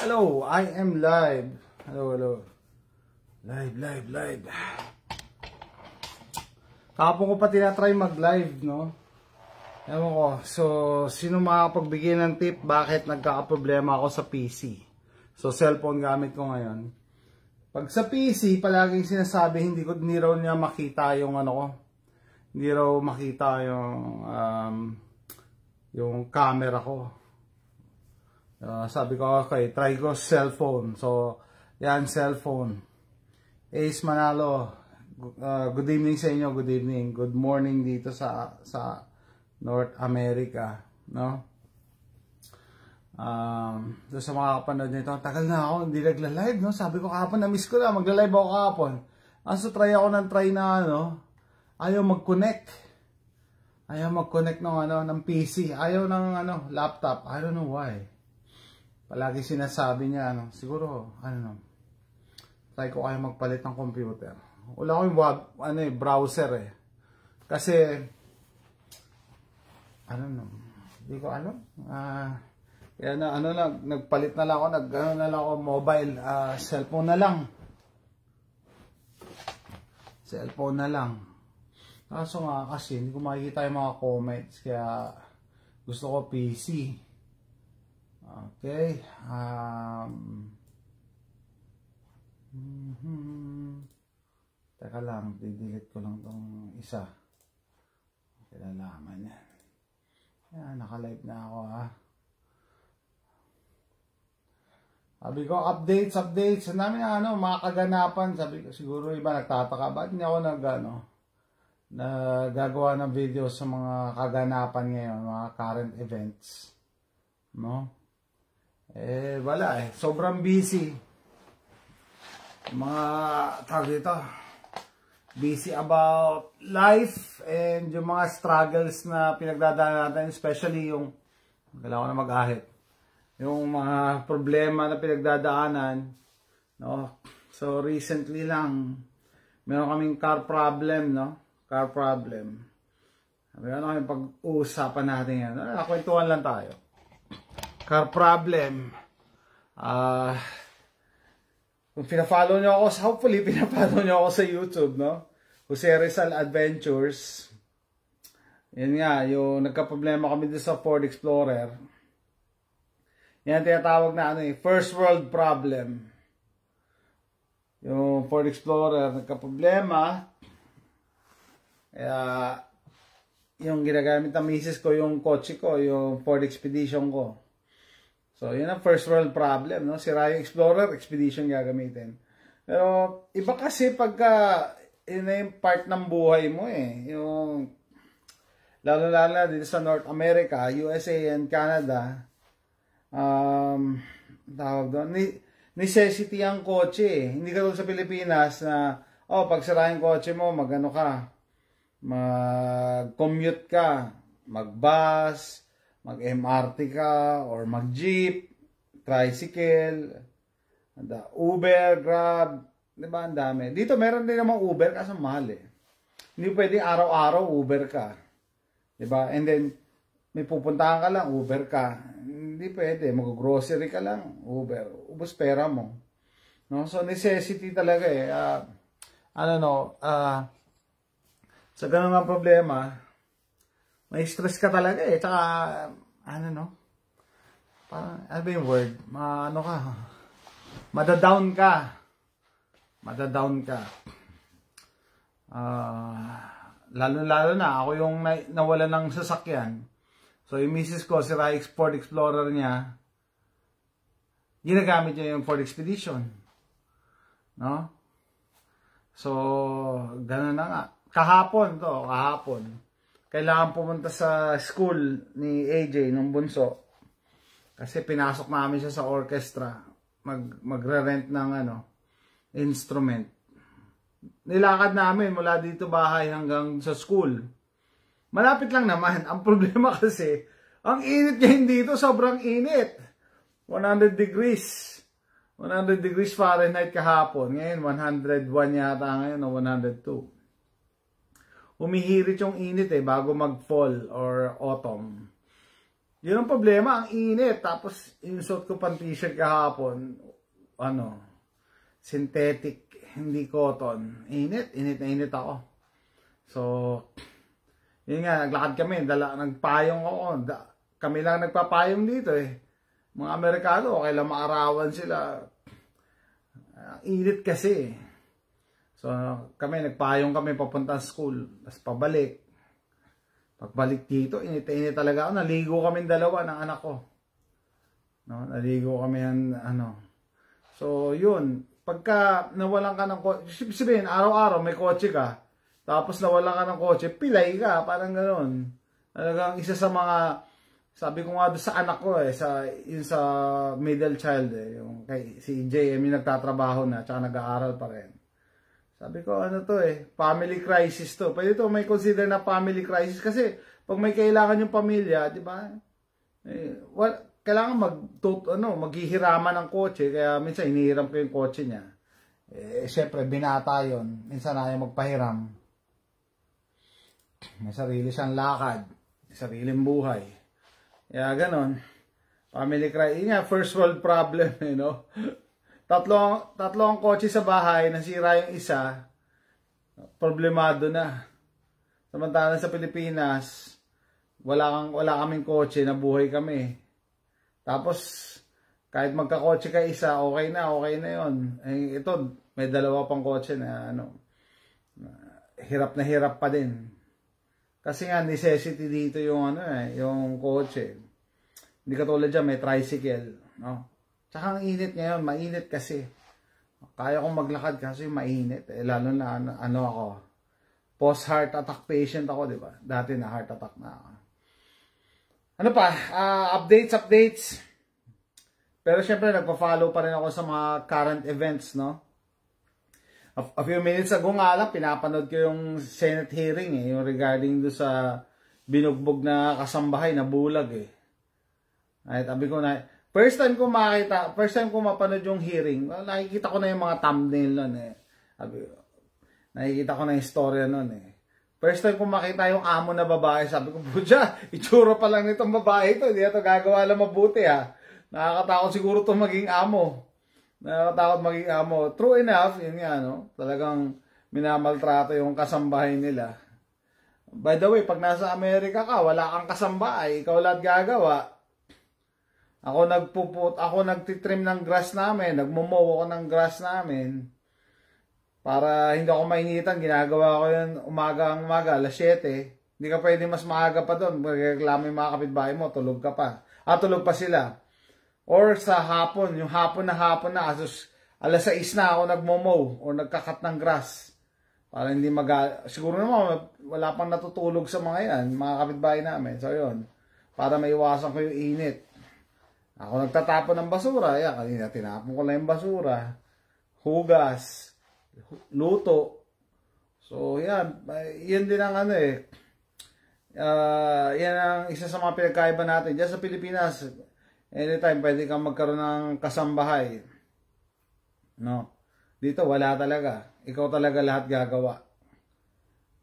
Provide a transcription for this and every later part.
Hello, I am live. Hello. Live. Kahapon ko pa tinatry mag-live, no? Ewan ko. So, sino makapagbigay ng tip bakit nagkakaproblema ako sa PC? So, cellphone gamit ko ngayon. Pag sa PC, palaging sinasabi, hindi raw niya makita yung ano ko. Hindi raw makita yung camera ko. Sabi ko, okay, try ko cellphone. So, yan, cellphone. Ace Manalo, good evening sa inyo, good evening. Good morning dito sa North America, no? So sa mga kapanood nito, tagal na ako hindi nagla-live, no? Sabi ko kahapon, na-miss ko na, magla-live ako kahapon. So try ako ng try na, ayaw mag-connect. Ayaw mag-connect ng PC. Ayaw ng laptop. I don't know why. Palagi sinasabi niya, siguro, try ko kayo magpalit ng computer. Wala ko yung browser eh. Kasi, hindi ko alam. Kaya nagpalit na lang ako, mobile, cellphone na lang. Cellphone na lang. Kaso nga kasi, hindi ko makikita yung mga comments, kaya gusto ko PC. Okay. Teka lang, didelete ko lang tong isa. Kilalaman yan. Yan, naka-live na ako Sabi ko, updates. Ang dami mga kaganapan. Sabi ko, siguro iba nagtataka. Ba't hindi ako nagagawa ng video sa mga kaganapan ngayon, mga current events? No? Wala eh. Sobrang busy. Mga tawag dito, busy about life and yung mga struggles na pinagdadaanan natin, especially yung, kailangan ko na mag-ahit, yung mga problema na pinagdadaanan, no? So recently lang, meron kaming car problem, no? Car problem. Ano yung pag-uusapan natin yan? Nakakwentuhan lang tayo. Car problem. Kung pina-follow nyo ako, hopefully pina-follow nyo ako sa YouTube, no? Jose Rizal Adventures. Yan nga, yung nagka-problema kami dito sa Ford Explorer. Yan tinatawag na first world problem. Yung Ford Explorer nagka-problema. Kaya yung ginagamit ng misis ko, yung kotse ko, yung Ford Expedition ko. So, yun ang first world problem, no? Sira yung Explorer, Expedition gagamitin. Pero, iba kasi pagka, yun na yung part ng buhay mo eh. Yung, lalo-lalo na dito sa North America, USA and Canada, tawag doon, necessity ang kotse eh. Hindi ka doon sa Pilipinas na, pag sira yung kotse mo, mag-commute ka, mag-bus, mag-MRT ka, or mag-jeep, tricycle, Uber, Grab, diba, ang dami. Dito meron din namang Uber, kasi mahal eh. Hindi pwedeng araw-araw Uber ka. Diba? And then, may pupuntahan ka lang, Uber ka. Hindi pwede, mag-grocery ka lang, Uber. Ubus pera mo. No? So, necessity talaga eh. Sa ganun nga problema, may stress ka talaga eh. Tsaka, parang, ano ba yung word? Madadown ka. Lalo-lalo na, ako yung nawala ng sasakyan. So, yung misis ko, si Ford Explorer niya, ginagamit niya yung Ford Expedition. No? So, ganun na nga. Kahapon. Kailangan pumunta sa school ni AJ nung bunso. Kasi pinasok namin siya sa orchestra. Magre-rent ng instrument. Nilakad namin mula dito bahay hanggang sa school. Malapit lang naman. Ang problema kasi, ang init ngayon dito, sobrang init. 100 degrees. 100 degrees Fahrenheit kahapon. Ngayon, 101 yata ngayon o 102. Humihirit yung init bago mag-fall or autumn. Yun ang problema, ang init. Tapos, yung suot ko pang t-shirt kahapon, synthetic, hindi cotton. Init na init ako. So, yun nga, naglakad kami, nagpayong ako. Kami lang nagpapayong dito eh. Mga Amerikano, kailan maarawan sila. Init kasi. So, nagpayong kami papunta school. Tapos pabalik. Pagbalik dito, init talaga ako. Naligo kami dalawa ng anak ko. No? Naligo kami So, yun. Pagka nawalan ka ng kotse, sabihin, araw-araw may kotse ka. Tapos nawalan ka ng kotse, pilay ka. Parang gano'n. Talagang isa sa mga, sabi ko nga doon sa anak ko yun sa middle child yung si JM yung nagtatrabaho na, tsaka nag-aaral pa rin. Sabi ko, family crisis to. Pwede to may consider na family crisis kasi pag may kailangan yung pamilya, di ba? Kailangan maghihiraman ng kotse, kaya minsan inihiram ko yung kotse niya. Syempre, binata yun. Minsan ayaw magpahiram. May sarili siyang lakad, may sariling buhay. Kaya ganon. Family crisis. Yun nga, first world problem, Tatlo ang kotse sa bahay, nasira yung isa, problemado na. Samantalang sa Pilipinas, wala kaming kotse, nabuhay kami. Tapos, kahit magkakotse ka isa, okay na yun. Ito, may dalawa pang kotse na hirap na hirap pa din. Kasi nga, necessity dito yung yung kotse. Hindi katulad dyan, may tricycle, no? Tsaka ang init ngayon, mainit kasi. Kaya kong maglakad kasi mainit. Lalo na ako. Post-heart attack patient ako, di ba? Dati na heart attack na ako. Ano pa? Updates. Pero syempre, nagpa-follow pa rin ako sa mga current events, no? A few minutes ago nga lang, pinapanood ko yung Senate hearing, yung regarding do sa binugbog na kasambahay na bulag, Ay, sabi ko na, first time ko mapanood yung hearing, nakikita ko na yung mga thumbnail nun nakikita ko na yung istorya nun First time ko makita yung amo na babae, sabi ko, budya, itsura pa lang nitong babae ito, hindi ito gagawa lang mabuti Nakakatakot siguro itong maging amo. True enough, yun nga, talagang minamaltrato yung kasambahay nila. By the way, pag nasa Amerika ka, wala kang kasambahay, ikaw lahat gagawa. Ako nagtitrim ng grass namin, nagmumow ako ng grass namin. Para hindi ako mainitan, ginagawa ko yun umaga, alas 7. Hindi ka pwede mas maaga pa doon. Magreklamo yung mga kapitbahay mo, tulog ka pa. Tulog pa sila. Or sa hapon, yung hapon na, alas 6 na ako nagmumow o nagkakat ng grass. Para hindi siguro naman, wala pang natutulog sa mga yan, mga kapitbahay namin. So yun, para maiwasan ko yung init. Ako nagtatapon ng basura. Kanina tinapon ko lang yung basura. Hugas. Luto. So, yan. Yan din ang yan ang isa sa mga pinagkaiba natin. Diyan sa Pilipinas, anytime pwede kang magkaroon ng kasambahay. No? Dito, wala talaga. Ikaw talaga lahat gagawa.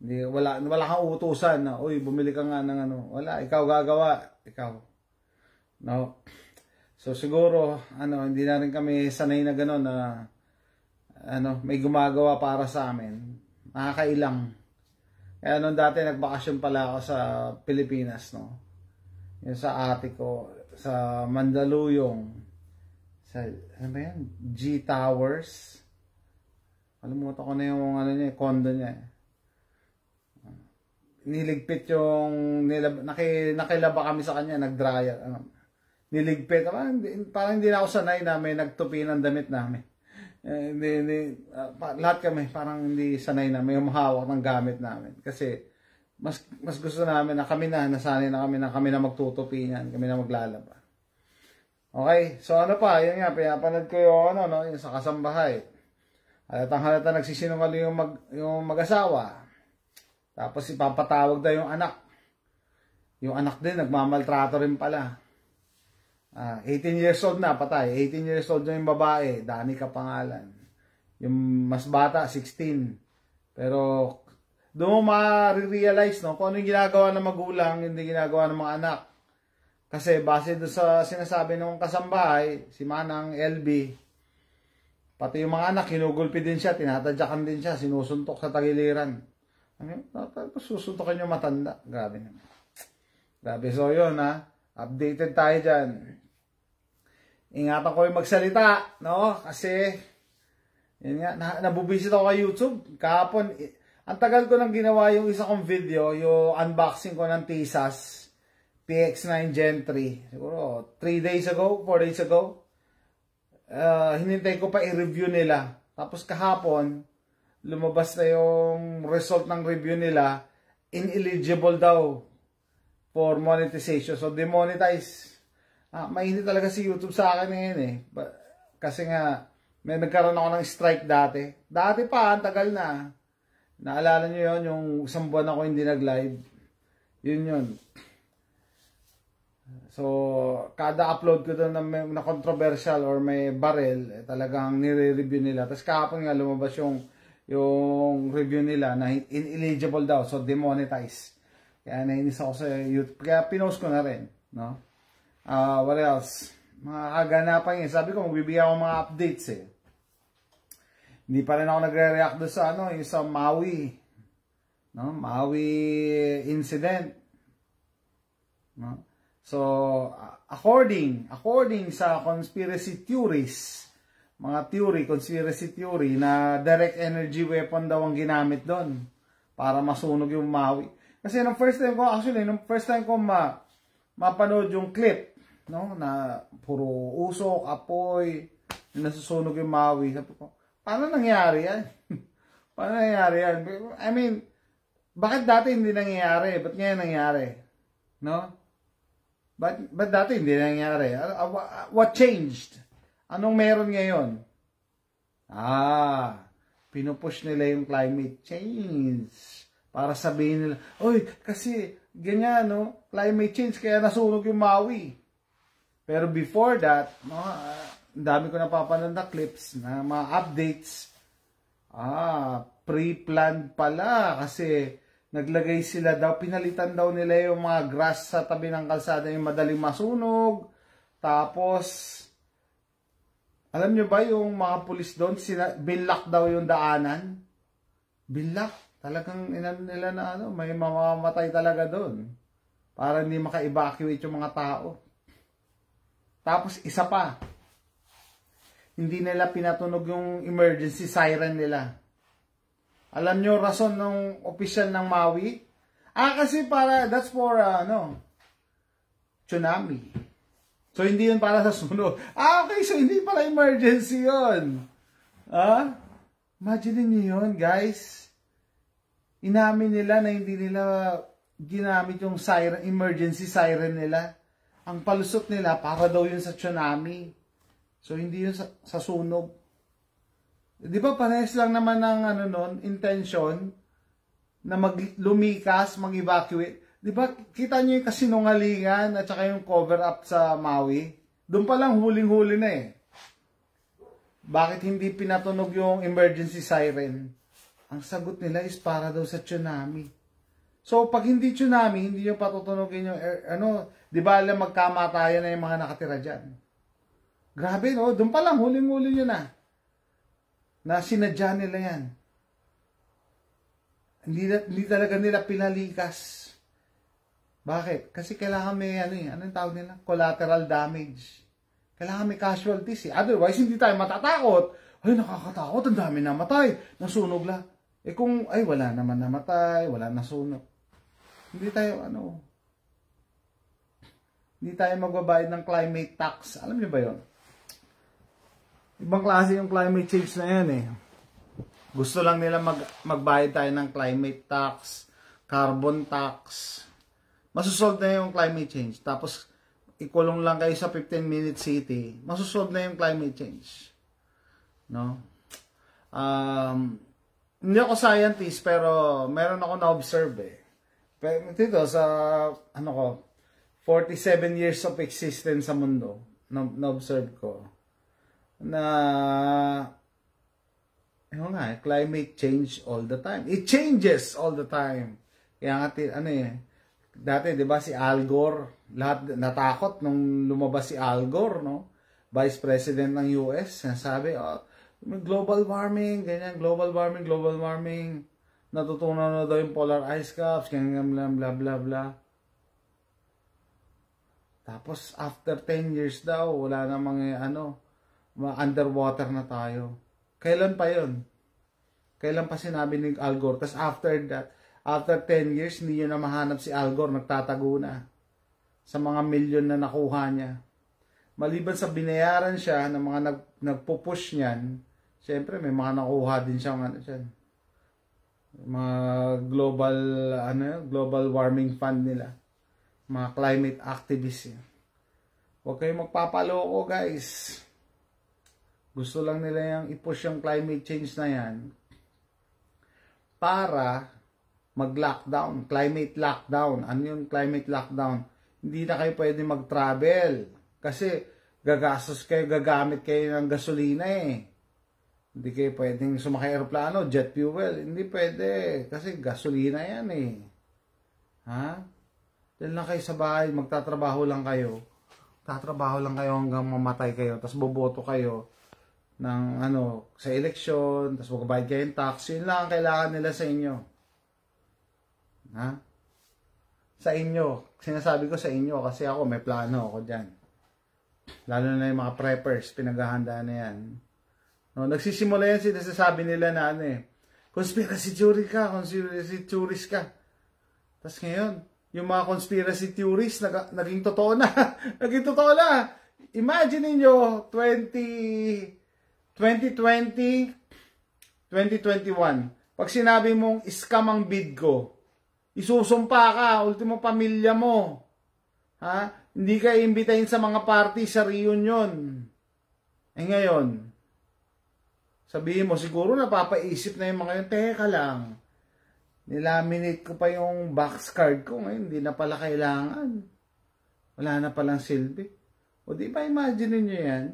Wala kang utusan na, uy, bumili ka nga ng Wala, ikaw gagawa. Ikaw. No? So siguro hindi na rin kami sanay na gano'n na may gumagawa para sa amin. Nakakailang. Kaya nung dati nagbakasyon pala ako sa Pilipinas, no. Yung sa ate ko sa Mandaluyong, sa G Towers. Kalimutan ko na yung niya, condo niya. Niligpit yung nakilaba kami sa kanya, nag-dryer niligpit. Parang hindi na ako sanay na may nagtupi ng damit namin. Lahat kami parang hindi sanay na may humahawak ng gamit namin. Kasi mas gusto namin na nasanay na kami na magtutupi niyan, kami na maglalaba. Okay, so yun nga, pinapanood ko yung yung sa kasambahay. Halata nagsisinungaling yung mag-asawa. Tapos ipapatawag daw yung anak. Yung anak din, nagmamaltrato rin pala. 18 years old na, patay. 18 years old na yung babae. Danica pangalan. Yung mas bata, 16. Pero, doon mo ma-realize, no? Kung ano yung ginagawa ng magulang, hindi ginagawa ng mga anak. Kasi base doon sa sinasabi ng kasambahay, si Manang LB, pati yung mga anak, kinugulpi din siya, tinatadyakan din siya, sinusuntok sa tagiliran. Tapos susuntokin yung matanda. Grabe naman. Grabe. So yun ha, updated tayo dyan. Ingatan ko yung magsalita, no? Kasi, yun nga, nabubisit ako kay YouTube. Kahapon, ang tagal ko nang ginawa yung isa kong video, yung unboxing ko ng Tisas PX9 Gen 3. Siguro, 3 days ago, 4 days ago. Hinintay ko pa i-review nila. Tapos kahapon, lumabas na yung result ng review nila, ineligible daw for monetization. So, demonetize. Mainit talaga si YouTube sa akin ngayon eh. Kasi nga, may nagkaroon ako ng strike dati. Dati pa, ang tagal na. Naalala nyo yun, yung isang buwan ako hindi nag-live. Yun. So, kada upload ko doon na controversial or may barrel, talagang nire-review nila. Tapos kahapon nga lumabas yung review nila na ineligible daw. So, demonetize. Kaya nainis ako sa YouTube. Kaya pinost ko na rin. No? What else? Mga kaganapan yun. Sabi ko, magbibigay ako mga updates eh. Hindi pa rin ako nagre-react doon sa yung sa Maui. No? Maui incident. No? So, according sa conspiracy theories, mga conspiracy theory na direct energy weapon daw ang ginamit doon para masunog yung Maui. Kasi nung first time ko mapanood yung clip, no, na puro usok, apoy, nasusunog yung Maui. Sabi ko, paano nangyari yan? Paano nangyari yan? I mean, bakit dati hindi nangyayari? Ba't ngayon nangyari? No? But dati hindi nangyari. What changed? Anong meron ngayon? Pinupush nila yung climate change. Para sabihin nila, oy, kasi ganyan, no? Climate change, kaya nasunog yung Maui. Pero before that, no, ang dami ko napapanood na clips, na mga updates. Pre-planned pala kasi naglagay sila daw, pinalitan daw nila yung mga grass sa tabi ng kalsada yung madaling masunog. Tapos, alam nyo ba yung mga pulis doon, binlock daw yung daanan? Binlock. Talagang nila na may mamamatay talaga doon. Para hindi maka-evacuate yung mga tao. Tapos, isa pa. Hindi nila pinatunog yung emergency siren nila. Alam nyo rason ng opisyal ng Maui? Kasi that's for, tsunami. So, hindi yun para sa sunog. Okay, so hindi pala emergency yun. Imagine niyo yun, guys. Inamin nila na hindi nila ginamit yung siren, emergency siren nila. Ang palusot nila, para daw yun sa tsunami. So, hindi yun sa sunog. Di ba parehas lang naman ng intention na lumikas, mag-evacuate. Di ba kita nyo yung kasinungalingan at saka yung cover up sa Maui? Doon pa lang huling-huli na eh. Bakit hindi pinatunog yung emergency siren? Ang sagot nila is para daw sa tsunami. So pag hindi tsunami, hindi nyo patutunogin yung di ba alam magkamatayan na yung mga nakatira dyan? Grabe no, doon pa lang huling-huli nyo na sinadya nila yan. Hindi talaga nila pinalikas. Bakit? Kasi kailangan may anong tawag nila? Collateral damage. Kailangan may casualties eh. Otherwise, hindi tayo matatakot. Ay, nakakatakot. Ang dami namatay. Nasunog lang. Kung, wala naman namatay. Wala nasunog. Hindi tayo, hindi tayo magbabayad ng climate tax. Alam niyo ba yun? Ibang klase yung climate change na yan eh. Gusto lang nila magbayad tayo ng climate tax, carbon tax. Masusolve na yung climate change. Tapos, ikulong lang kayo sa 15-minute city. Masusolve na yung climate change. No? Hindi ako scientist, pero meron ako na-observe eh. Pero dito, sa, 47 years of existence sa mundo, na-observe ko, na climate change all the time. It changes all the time. Kaya nga Dati, di ba, si Al Gore, lahat natakot nung lumabas si Al Gore, no? Vice President ng US, sabi, global warming, ganyan, global warming. Natutunan na daw yung polar ice caps, ganyan, bla bla bla. Tapos, after 10 years daw, wala namang, underwater na tayo. Kailan pa yun? Kailan pa sinabi ni Al Gore? Tapos after that, after 10 years, hindi nyo na mahanap si Al Gore, nagtatago na sa mga milyon na nakuha niya. Maliban sa binayaran siya ng mga nagpupush niyan, syempre may mga nakuha din siya mga global warming fund nila. Mga climate activists yan. Huwag kayong magpapaloko, guys. Gusto lang nila yung i-push yung climate change na yan para mag-lockdown, climate lockdown. Ano yung climate lockdown? Hindi na kayo pwede mag-travel kasi gagamit kayo ng gasolina eh. Hindi kayo pwedeng sumakay aeroplano, jet fuel. Hindi pwede kasi gasolina yan eh. Ha? Diyan lang kayo sa bahay, magtatrabaho lang kayo. Tatrabaho lang kayo hanggang mamatay kayo, tapos boboto kayo ng sa eleksyon, tapos magbabayad kayo ng tax. Yun lang ang kailangan nila sa inyo. Ha? Sa inyo. Sinasabi ko sa inyo kasi ako may plano ako dyan. Lalo na yung mga preppers, pinaghahandaan na yan. No, nagsisimula yan, sinasabi nila na conspiracy theory ka, conspiracy theorist ka. Tapos ngayon, yung mga conspiracy theories naging totoo na. Naging totoo na. Imagine niyo 2020, 2021. Pag sinabi mong scam ang bid ko, isusumpa ka, ultimo pamilya mo. Ha? Hindi ka iimbitahin sa mga party sa reunion. Ngayon, sabihin mo, siguro napapaisip na yung mga yun, teka lang. Nilaminate ko pa yung box card ko ngayon, hindi na pala kailangan. Wala na palang silbi. O di ba imagine niyo yan?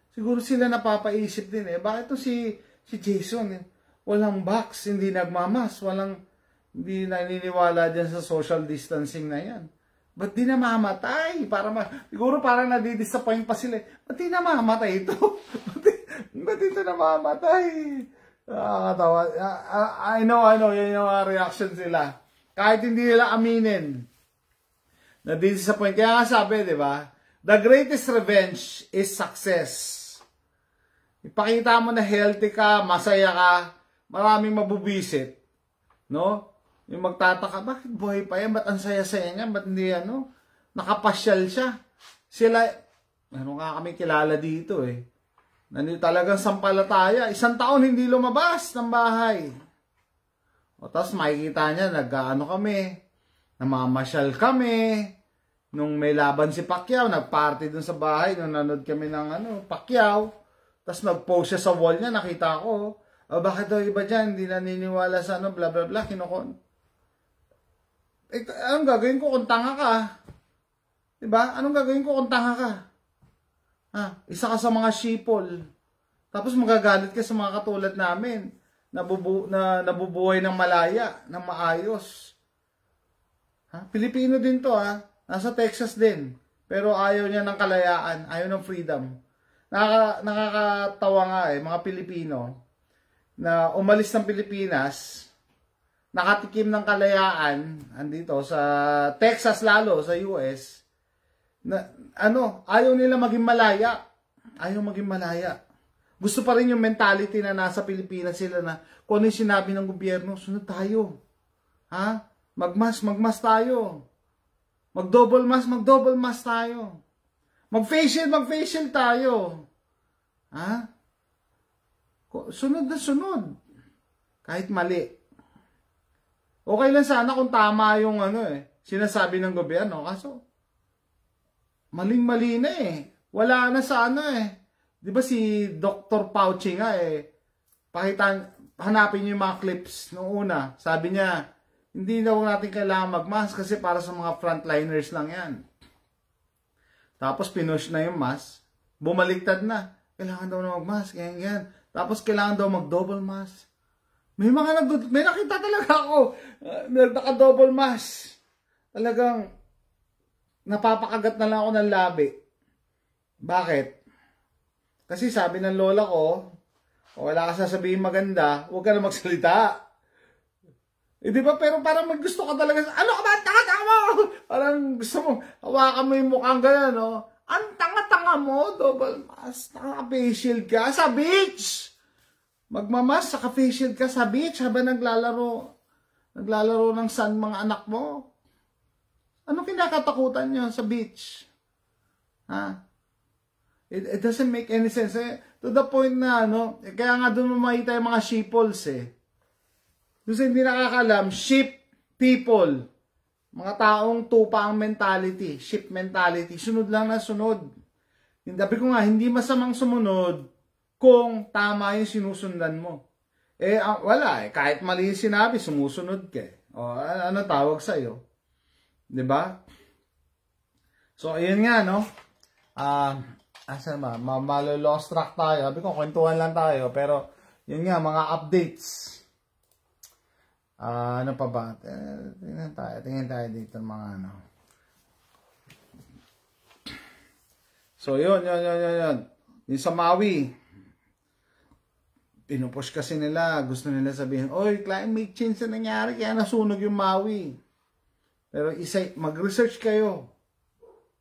Siguro sila napapaisip din bakit to si Jason walang box, hindi nagmamas, hindi naniniwala dyan sa social distancing na yan. Ba't di namamatay? Siguro parang nadidisappoint pa sila. Ba't di namamatay ito? Ba't ito namamatay? Nakakatawa. I know, yun yung reaction sila. Kahit hindi nila aminin. Na-disappoint. Kaya nga sabi, di ba? The greatest revenge is success. Ipakita mo na healthy ka, masaya ka, maraming mabubisit. No? Yung magtataka, bakit buhay pa yan? Ba't ang saya-saya niya? Ba't hindi nakapasyal siya? Sila, nga kami kilala dito Nandito talagang sampalataya. 1 taon hindi lumabas ng bahay. O tapos makikita niya, kami, namamasyal kami. Nung may laban si Pacquiao, nagparty dun sa bahay, nung nanood kami ng Pacquiao. Tapos nag-post siya sa wall niya, nakita ko. Bakit daw iba dyan, hindi naniniwala sa bla bla bla, kinukon. Anong gagawin ko kung tanga ka? Diba? Anong gagawin ko kung tanga ka? Isa ka sa mga sheeple. Tapos magagalit ka sa mga katulad namin na nabubuhay ng malaya, ng maayos. Pilipino din to Nasa Texas din. Pero ayaw niya ng kalayaan, ayaw ng freedom. Nakakatawa nga mga Pilipino na umalis ng Pilipinas, nakatikim ng kalayaan andito sa Texas lalo, sa US. Ayaw nila maging malaya. Ayaw maging malaya. Gusto pa rin yung mentality na nasa Pilipinas sila na kung ano yung sinabi ng gobyerno, sunod tayo. Magmas tayo. Mag-double mask tayo. Mag-facial tayo. Sunod na sunod. Kahit mali. Okay lang sana kung tama yung sinasabi ng gobyerno. Kaso, maling-mali na Wala na sa Di ba si Dr. Fauci nga hanapin niyo yung mga clips noong una. Sabi niya, hindi daw natin kailangan mag-mask kasi para sa mga frontliners lang yan. Tapos pinush na yung mask, bumaliktad na. Kailangan daw na mag-mask, ganyan. Tapos kailangan daw mag-double mask. May nakita talaga ako, naka-double mask. talagang napapakagat na lang ako ng labi. Bakit? Kasi sabi ng lola ko, wala ka sasabihin maganda, huwag ka na magsalita. Di ba? Pero parang may gusto ka talaga, ano ka ba? Tanga-tanga mo! Parang gusto mo, hawakan mo yung mukhang gano'n, no? Ang tanga-tanga mo, double mask, naka-facial ka sa beach! Magmamas, naka-facial ka sa beach habang naglalaro ng sun mga anak mo. Ano kinakatakutan nyo sa beach? Ha? It doesn't make any sense. To the point na, kaya nga doon makita yung mga sheeples Doon sa hindi nakakalam, sheep people. Mga taong tupa ang mentality, sheep mentality. Sunod lang na sunod. Sabi ko nga, hindi masamang sumunod kung tama yung sinusundan mo. Wala kahit mali yung sinabi, sumusunod ka O, ano tawag sa'yo? Diba? So, ayun nga, asan ba? Malo-lost track tayo. Sabi ko, kwentuhan lang tayo. Pero, yun nga, mga updates. Ano pa ba? Tingnan tayo dito mga ano. So, yun. Yung sa Maui, pinupush kasi nila. Gusto nila sabihin, oy, climate change na nangyari, kaya nasunog yung Maui. Pero mag-research kayo.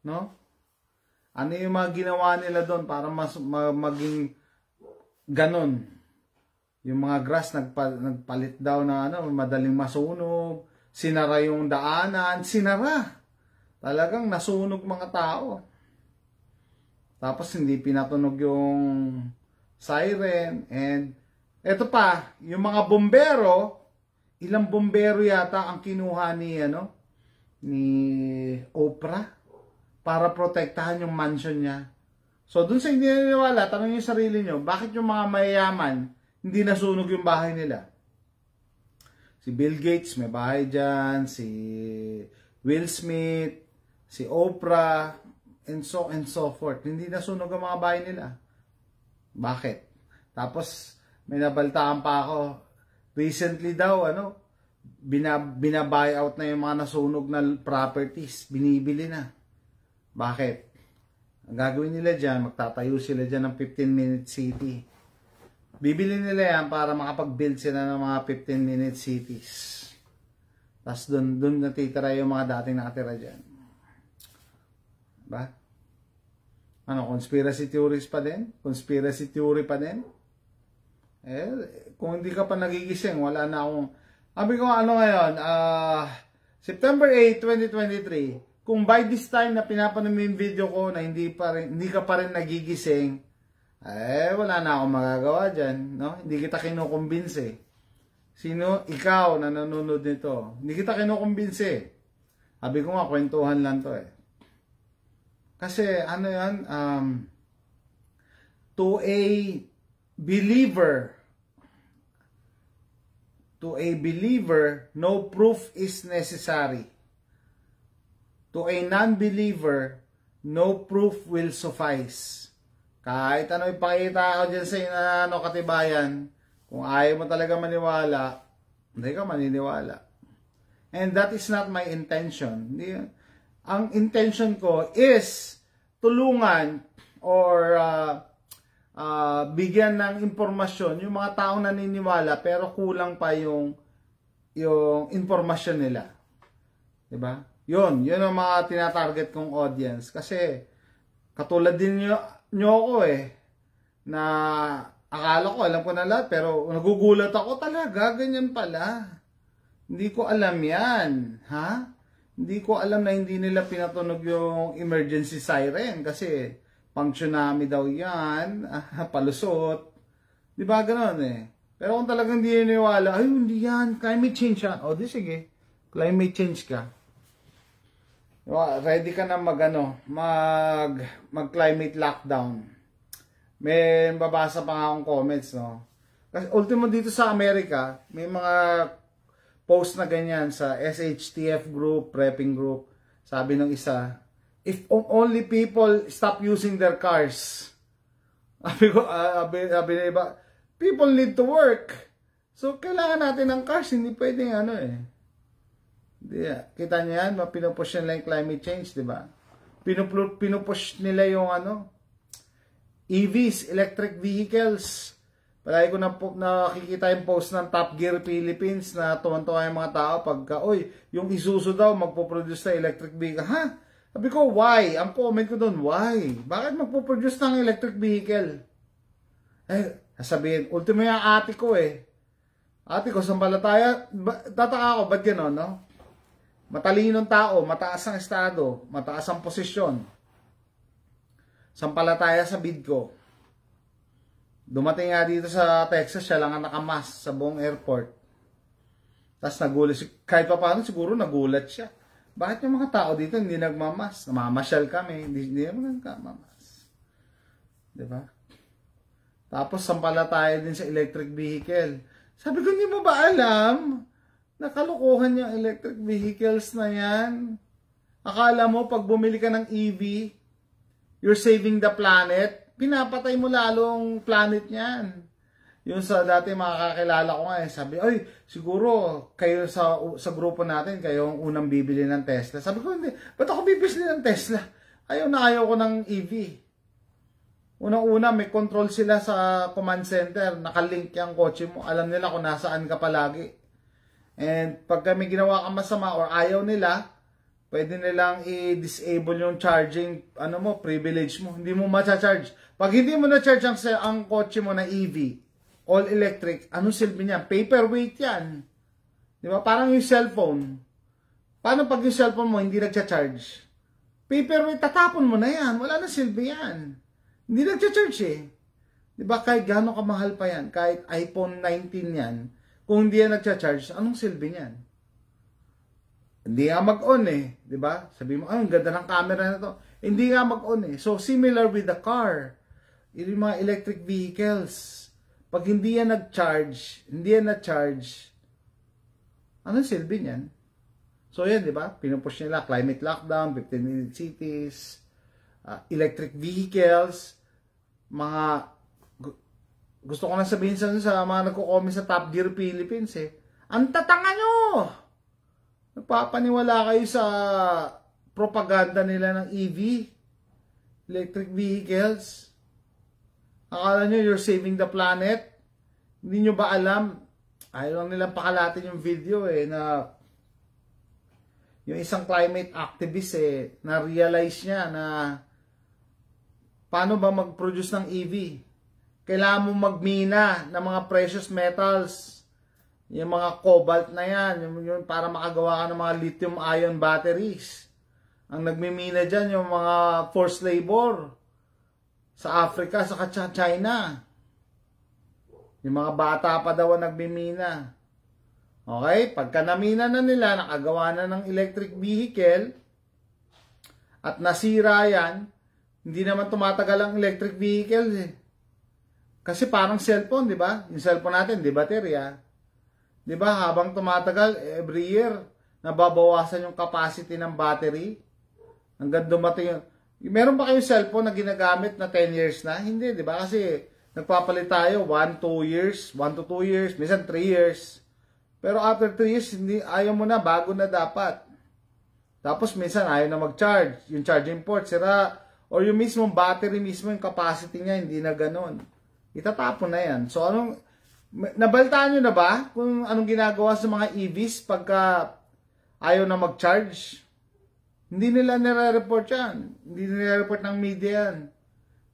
No? Ano yung mga ginawa nila doon para maging ganon? Yung mga grass nagpalit daw na madaling masunog, sinara yung daanan, sinara. Talagang nasunog mga tao. Tapos hindi pinatunog yung siren. And eto pa, yung mga bombero, ilang bombero yata ang kinuha ni Oprah para protektahan yung mansion niya. So dun sa hindi naniniwala, tanong yung sarili nyo, bakit yung mga mayayaman hindi nasunog yung bahay nila? Si Bill Gates may bahay dyan, si Will Smith, si Oprah, and so forth. Hindi nasunog ang mga bahay nila. Bakit? Tapos may nabaltaan pa ako, recently daw, binabuy out na yung mga nasunog na properties, binibili na. Bakit? Ang gagawin nila dyan, magtatayo sila dyan ng 15-minute city. Bibili nila yan para makapag-build sila ng mga 15-minute cities. Tapos doon natitira yung mga dating nakatira dyan. Ba? Conspiracy theories pa din? Conspiracy theory pa din? Kung hindi ka pa nagigising, wala na akong... Sabi ko ngayon, September 8, 2023, kung by this time na pinapanood mo yung video ko na hindi ka pa rin nagigising, wala na akong magagawa dyan, no? Hindi kita kinukumbinse. Sino? Ikaw na nanonood nito. Hindi kita kinukumbinse. Sabi ko nga, kwentuhan lang to Kasi, to a believer, no proof is necessary. To a non-believer, no proof will suffice. Kahit ano ipakita ako dyan sa katibayan, kung ayaw mo talaga maniwala, hindi ka maniniwala. And that is not my intention. Ang intention ko is tulungan or bigyan ng impormasyon yung mga taong naniniwala pero kulang pa yung impormasyon nila. Diba? Yun ang mga tinatarget kong audience. Kasi katulad din nyo ako na akala ko alam ko na lahat pero nagugulat ako talaga, ganyan pala. Hindi ko alam yan. Ha? Hindi ko alam na hindi nila pinatunog yung emergency siren kasi pang tsunami daw yan, palusot. Di ba gano'n Pero kung talagang hindi niniwala, ay hindi yan, climate change yan. O di sige, climate change ka. Ready ka na mag-climate lockdown. May babasa pa nga akong comments, Kasi ultimo dito sa Amerika, may mga post na ganyan sa SHTF group, prepping group. Sabi ng isa, if only people stop using their cars. Sabi na iba, people need to work. So, kailangan natin ng cars. Hindi pwedeng Kita niyo yan, pinupush nila yung climate change, di ba? Pinupush nila yung EVs, electric vehicles. Palagi ko nakikita yung post ng Top Gear Philippines na tuwan-tuwa yung mga tao pagka, yung Isuzu daw magpo-produce na electric vehicle. Ha? Sabi ko, why? Ang comment ko doon, why? Bakit magpo-produce ng electric vehicle? Sabihin, ultimo yung ate ko Ate ko, sampalataya, tataka ako, ba't gano'n, no? Matalinong tao, mataas ang estado, mataas ang posisyon. Sampalataya sa bid ko. Dumating nga dito sa Texas, siya lang ang nakamas sa buong airport. Tapos nagulat, kahit pa paano siguro nagulat siya. Bakit yung mga tao dito hindi nagmamas? Namamasyal kami, hindi naman nagmamas. Diba? Tapos sampalataya din sa electric vehicle. Sabi ko, hindi mo ba alam? Nakalukuhan yung electric vehicles na yan. Akala mo, pag bumili ka ng EV, you're saving the planet. Pinapatay mo lalong planet niyan. Yung sa dati makakakilala ko nga sabi, siguro kayo sa grupo natin, kayo ang unang bibili ng Tesla. Sabi ko, hindi. Ba't ako bibili ng Tesla? Ayaw ko ng EV. Unang-una, may control sila sa command center. Nakalink yung kotse mo. Alam nila kung nasaan ka palagi. And pag may ginawa kang masama or ayaw nila, pwede nilang i-disable yung charging privilege mo. Hindi mo ma-charge. Pag hindi mo na-charge ang kotse mo na EV, all electric, anong silbi niya? Paperweight yan. Di ba? Parang yung cellphone. Paano pag yung cellphone mo hindi nagcha-charge? Paperweight, tatapon mo na yan. Wala na silbi yan. Hindi nagcha-charge Di ba? Kahit gano'ng kamahal pa yan, kahit iPhone 19 yan, kung hindi yan nagcha-charge, anong silbi niyan? Hindi nga mag-on di ba? Sabi mo, ang ganda ng camera na to. Hindi nga mag-on So, similar with the car. Yung mga electric vehicles. Pag hindi yan nag-charge, anong silbi niyan? So, yan, di ba? Pinupush nila, climate lockdown, 15-minute cities, electric vehicles, gusto ko na sabihin sa mga nagko-comment sa Top Gear Philippines ang tatanga nyo! Nagpapaniwala kayo sa propaganda nila ng EV, electric vehicles. Akala nyo you're saving the planet? Hindi nyo ba alam? Ayaw lang nilang pakalatin yung video na yung isang climate activist na-realize niya na paano ba mag-produce ng EV? Kailangan mo magmina ng mga precious metals. Yung mga cobalt na yan. Yung para makagawa ka ng mga lithium-ion batteries. Ang nagmimina dyan, yung mga forced labor. Sa Africa, sa China. Yung mga bata pa daw ang nagmimina. Okay? Pagka namina na nila, nakagawa na ng electric vehicle, at nasira yan, hindi naman tumatagal ang electric vehicle Kasi parang cellphone, di ba? Yung cellphone natin, di baterya. Di ba? Habang tumatagal, every year, nababawasan yung capacity ng battery. Hanggang dumating yung... Meron ba kayong cellphone na ginagamit na 10 years na? Hindi, di ba? Kasi nagpapalit tayo 1 to 2 years, minsan 3 years. Pero after 3 years, ayaw mo na, bago na dapat. Tapos minsan ayaw na mag-charge. Yung charging port, sira. Or yung mismong battery mismo, yung capacity niya, hindi na ganun. Itatapon na yan. So, nabaltaan nyo na ba kung anong ginagawa sa mga EVs pagka ayaw na mag-charge? Hindi nila nire-report yan. Hindi nire-report ng media yan.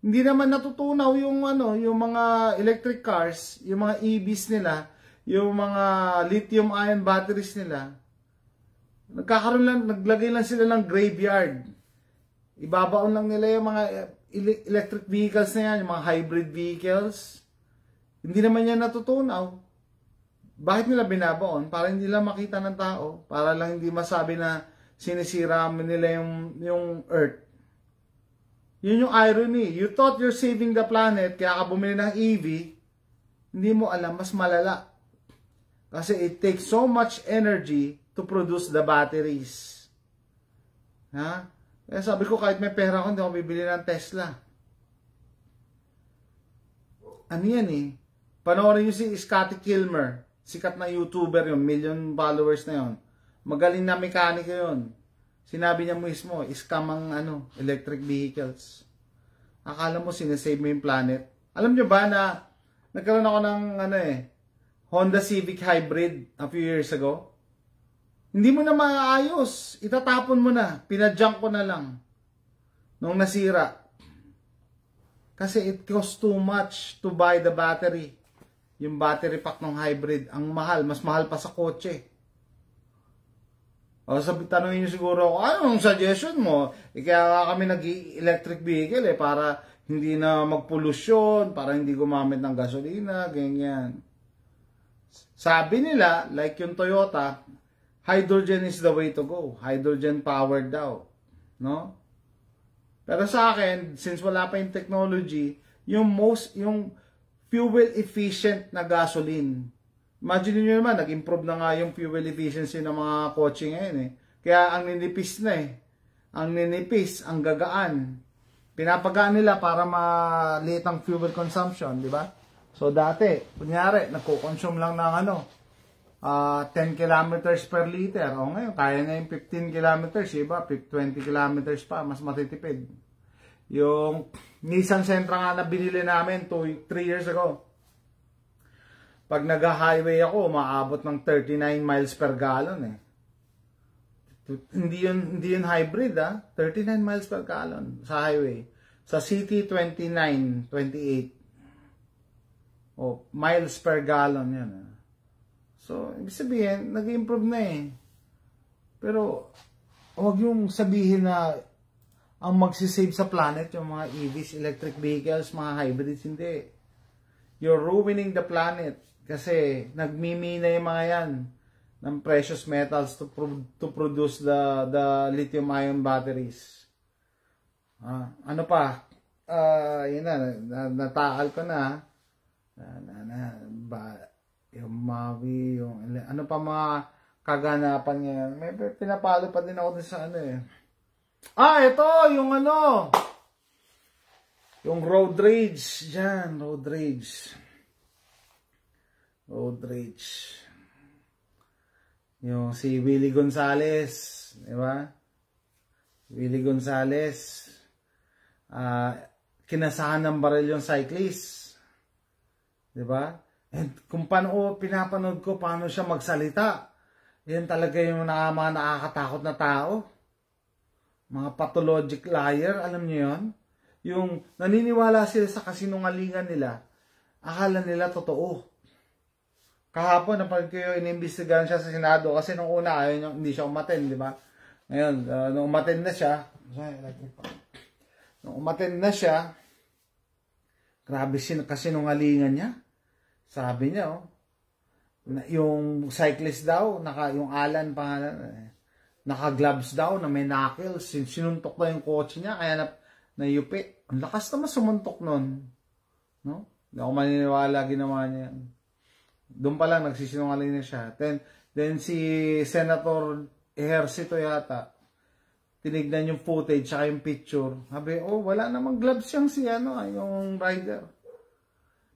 Hindi naman natutunaw yung, yung mga electric cars, yung mga EVs nila, yung mga lithium-ion batteries nila. Naglagay lang sila ng graveyard. Ibabaon lang nila yung mga electric vehicles na yan, yung mga hybrid vehicles. Hindi naman yan natutunaw. Bakit nila binabaon? Para hindi lang makita ng tao. Para lang hindi masabi na sinisira nila yung earth. Yun yung irony. You thought you're saving the planet, kaya ka bumili ng EV, hindi mo alam, mas malala. Kasi it takes so much energy to produce the batteries. Ha? Kaya sabi ko, kahit may pera ko, hindi ako bibili ng Tesla. Ano yan Panoorin nyo si Scotty Kilmer. Sikat na YouTuber yun. Million followers na yun. Magaling na mekaniko yun. Sinabi niya mismo, scam ang electric vehicles. Akala mo sinesave mo yung planet? Alam niyo ba na nagkaroon ako ng Honda Civic Hybrid a few years ago? Hindi mo na maayos. Itatapon mo na. Pinadjunk ko na lang. Nung nasira. Kasi it costs too much to buy the battery. Yung battery pack ng hybrid. Ang mahal. Mas mahal pa sa kotse. O tanongin nyo siguro ako, anong suggestion mo? Kaya kami nag-electric vehicle para hindi na magpolusyon, para hindi gumamit ng gasolina, ganyan. Sabi nila, like yung Toyota, hydrogen is the way to go. Hydrogen powered daw. No? Pero sa akin, since wala pa yung technology, yung fuel efficient na gasoline. Imagine nyo naman, nag-improve na nga yung fuel efficiency ng mga kotse ngayon Kaya ang ninipis na Ang ninipis, ang gagaan. Pinapagaan nila para maliit ang fuel consumption, di ba? So dati, kunyari, nagko-consume lang ng 10 kilometers per liter. O ngayon, kaya na yung 15 kilometers, iba, 20 kilometers pa, mas matitipid. Yung Nissan Sentra nga na binili namin 3 years ago. Pag nag-highway ako, maabot ng 39 miles per gallon Hindi yun hybrid 39 miles per gallon sa highway. Sa city, 29, 28. Miles per gallon yan. So, ibig sabihin, nag-improve na Pero, huwag yung sabihin na ang magsisave sa planet yung mga EVs, electric vehicles, mga hybrids, hindi. You're ruining the planet. Kasi nagmimina yung mga yan ng precious metals to produce the lithium-ion batteries. Ano pa? Yun natakal ko na. Yung Mavi, ano pa mga kaganapan ngayon. May pinapalo pa din ako din sa ito, yung yung road rage. Yan, road rage. Road rage. Yung si Willie Gonzales, di ba? Willie Gonzales, kinasahan ng baril yung cyclist. Di ba? And kung paano pinapanood ko, paano siya magsalita, yan talaga yung mga nakakatakot na tao. Mga pathologic liar, alam niyo yon? Yung naniniwala sila sa kasinungalingan nila, akala nila totoo. Kahapon, napag kayo, inimbestigahan siya sa Senado kasi nung una, hindi siya umaten, di ba? Ngayon, nung umaten na siya, grabe kasinungalingan niya. Sabi niya, yung cyclist daw, yung Alan pangalan, naka-gloves daw na may knuckles, sinuntok na yung kotse niya, kaya nayupi. Ang lakas naman sumuntok nun. No? Hindi ako maniniwala ginawa niya yan. Doon pa lang nagsisinungaling na siya. Then si Senator Ejercito yata, tinignan yung footage saka yung picture. Sabi, wala namang gloves yung yung rider.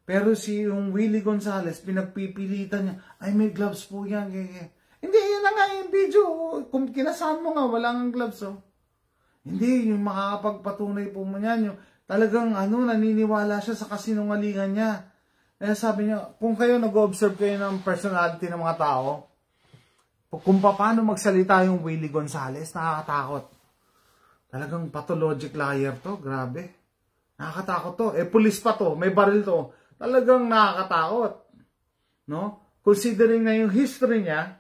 Pero yung Willie Gonzales, pinagpipilitan niya, ay may gloves po yan. Hindi, yun na nga yung video. Kung kinasahan mo nga, wala nga gloves Hindi, yung makakapagpatunay po mo yan. Yung talagang naniniwala siya sa kasinungalingan niya. Kaya sabi niya, kung kayo nag-observe kayo ng personality ng mga tao, kung paano magsalita yung Willie Gonzales, nakakatakot. Talagang pathologic liar to, grabe. Nakakatakot to. Police pa to, may baril to. Talagang nakakatakot. No? Considering na yung history niya,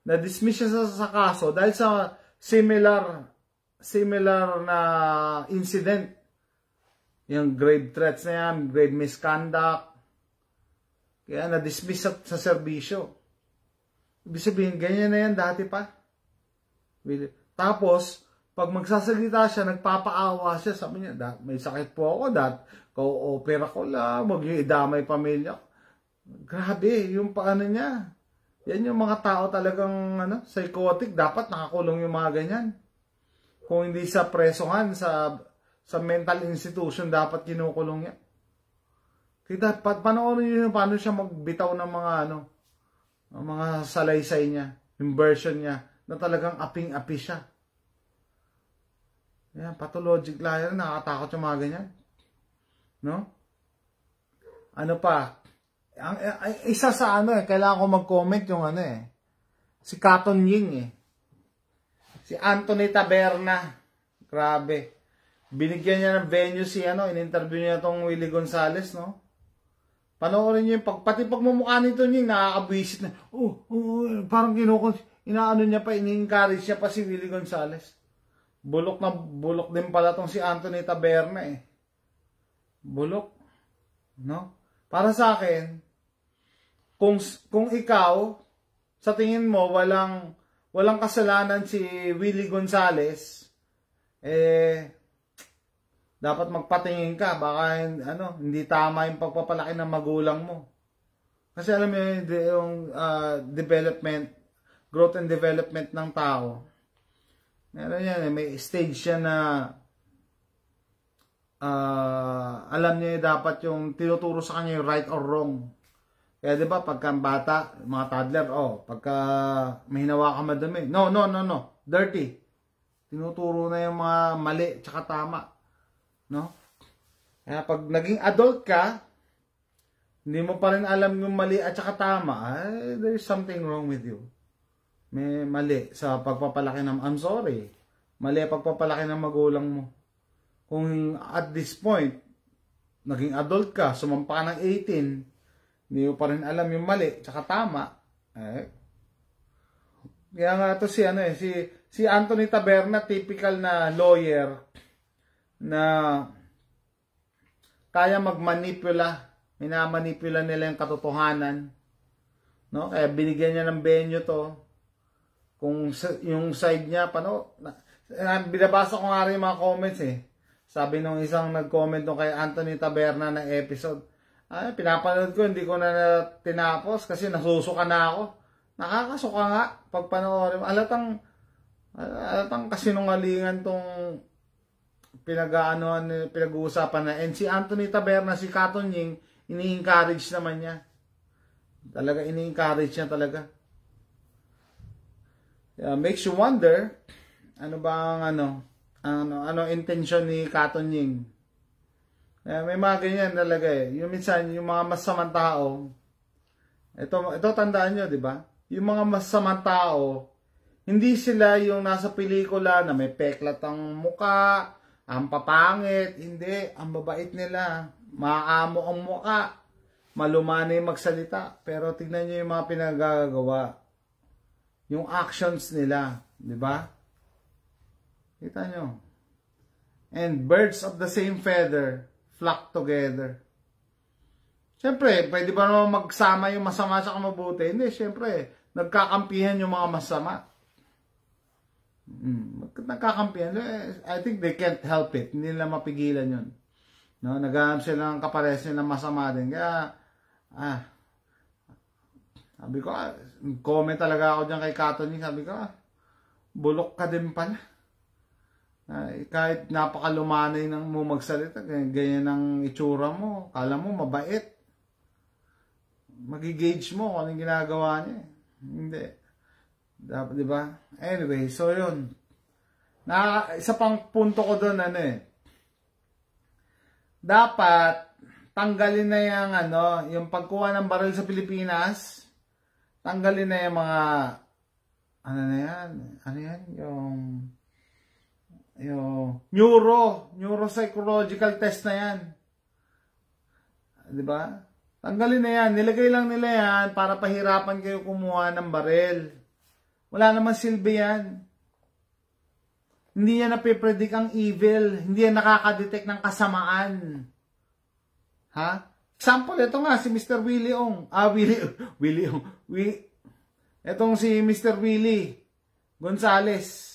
na-dismiss siya sa kaso dahil sa similar na incident. Yung grave threats na yan, grave misconduct. Kaya na-dismiss sa serbisyo. Ibig sabihin, ganyan na yan dati pa. Tapos, pag magsasalita siya, nagpapaawa siya. Sabi niya, may sakit po ako, ko-opera ko lang, wag niyo idamay pamilya. Grabe, yung paano niya. Yan yung mga tao talagang psychotic. Dapat nakakulong yung mga ganyan. Kung hindi sa presohan, sa mental institution dapat kinukulong niya. Kaya dapat panoorin niyo paano siya magbitaw ng mga Ang mga salaysay niya, yung version niya, na talagang aping-api siya. Yan, pathologic liar, nakakatakot yung mga ganyan. No? Ano pa? Isa sa kailangan ko mag-comment yung si Katon Ying Si Anthony Taberna. Grabe. Binigyan niya ng venue in-interview niya tong Willie Gonzales, no? Panoorin niyo yung pati pagmumukha nito niya, nakakabwisit na. Parang inaano niya pa, ini-encourage niya pa si Willie Gonzales. Bulok na bulok din pala tong si Anthony Taberna Bulok. No? Para sa akin, kung ikaw, sa tingin mo, walang kasalanan si Willie Gonzales, dapat magpatingin ka, baka hindi tama yung pagpapalaki ng magulang mo. Kasi alam mo yung growth and development ng tao. Meron yan, may stage siya na alam niya dapat yung tinuturo sa kanya yung right or wrong. Kaya 'di ba pagka bata, mga toddler, pagka may hinawakan madumi, no, dirty. Tinuturo na yung mga mali tsaka tama. No? Kaya pag naging adult ka, hindi mo pa rin alam yung mali at saka tama, there's something wrong with you. May mali sa pagpapalaki ng, I'm sorry, mali pagpapalaki ng magulang mo. Kung at this point, naging adult ka, sumampa ka ng 18, hindi mo pa rin alam yung mali tsaka tama, kaya nga to si Anthony Taberna, typical na lawyer na kaya magmanipula, minamanipula nila yung katotohanan, no? Kaya binigyan niya ng venue to. Kung yung side niya, binabasa ko nga rin yung mga comments Sabi nung isang nag-comment nung kay Anthony Taberna na episode, pinapanood ko, hindi ko na tinapos kasi nasusuka na ako. Nakakasuka nga pag panoorin. Alatang kasinungalingan tong pinag-uusapan na. And si Anthony Taberna, si Katon Ying, ini-encourage naman niya. Talaga, ini-encourage niya talaga. Makes you wonder, ano ba ang intention ni Katon Ying. May mga ganyan talaga Yung minsan, yung mga masamang tao, ito tandaan nyo, di ba? Yung mga masamang tao, hindi sila yung nasa pelikula na may peklat ang muka, ang papangit, hindi. Ang babait nila, maamo ang muka, malumanay magsalita. Pero tignan nyo yung mga pinagagawa. Yung actions nila, di ba? Kita nyo. And birds of the same feather flock together. Siyempre, pwede ba naman magsama yung masama sa mabuti? Hindi, siyempre, nagkakampihan yung mga masama. Nagkakampihan. I think they can't help it. Hindi nila mapigilan yun. No? Naghahanap sila ng kapares nila masama din. Kaya, sabi ko, comment talaga ako dyan kay Katon. Sabi ko, bulok ka din pala. Kahit napakalumanay ng mo magsalita, ganyan ang itsura mo, kala mo mabait. Magigauge mo kung anong ginagawa niya. Hindi. Dapat, di ba? Anyway, so yun. Isa pang punto ko doon, dapat tanggalin na yung pagkuha ng baril sa Pilipinas. Tanggalin na yung mga yung neuropsychological test na yan. Di ba? Tanggalin na yan. Nilagay lang nila yan para pahirapan kayo kumuha ng baril. Wala naman silbi yan. Hindi yan napipredict ang evil. Hindi yan nakakadetect ng kasamaan. Ha? Example, ito nga si Mr. Willie Ong. Itong si Mr. Willie Gonzales.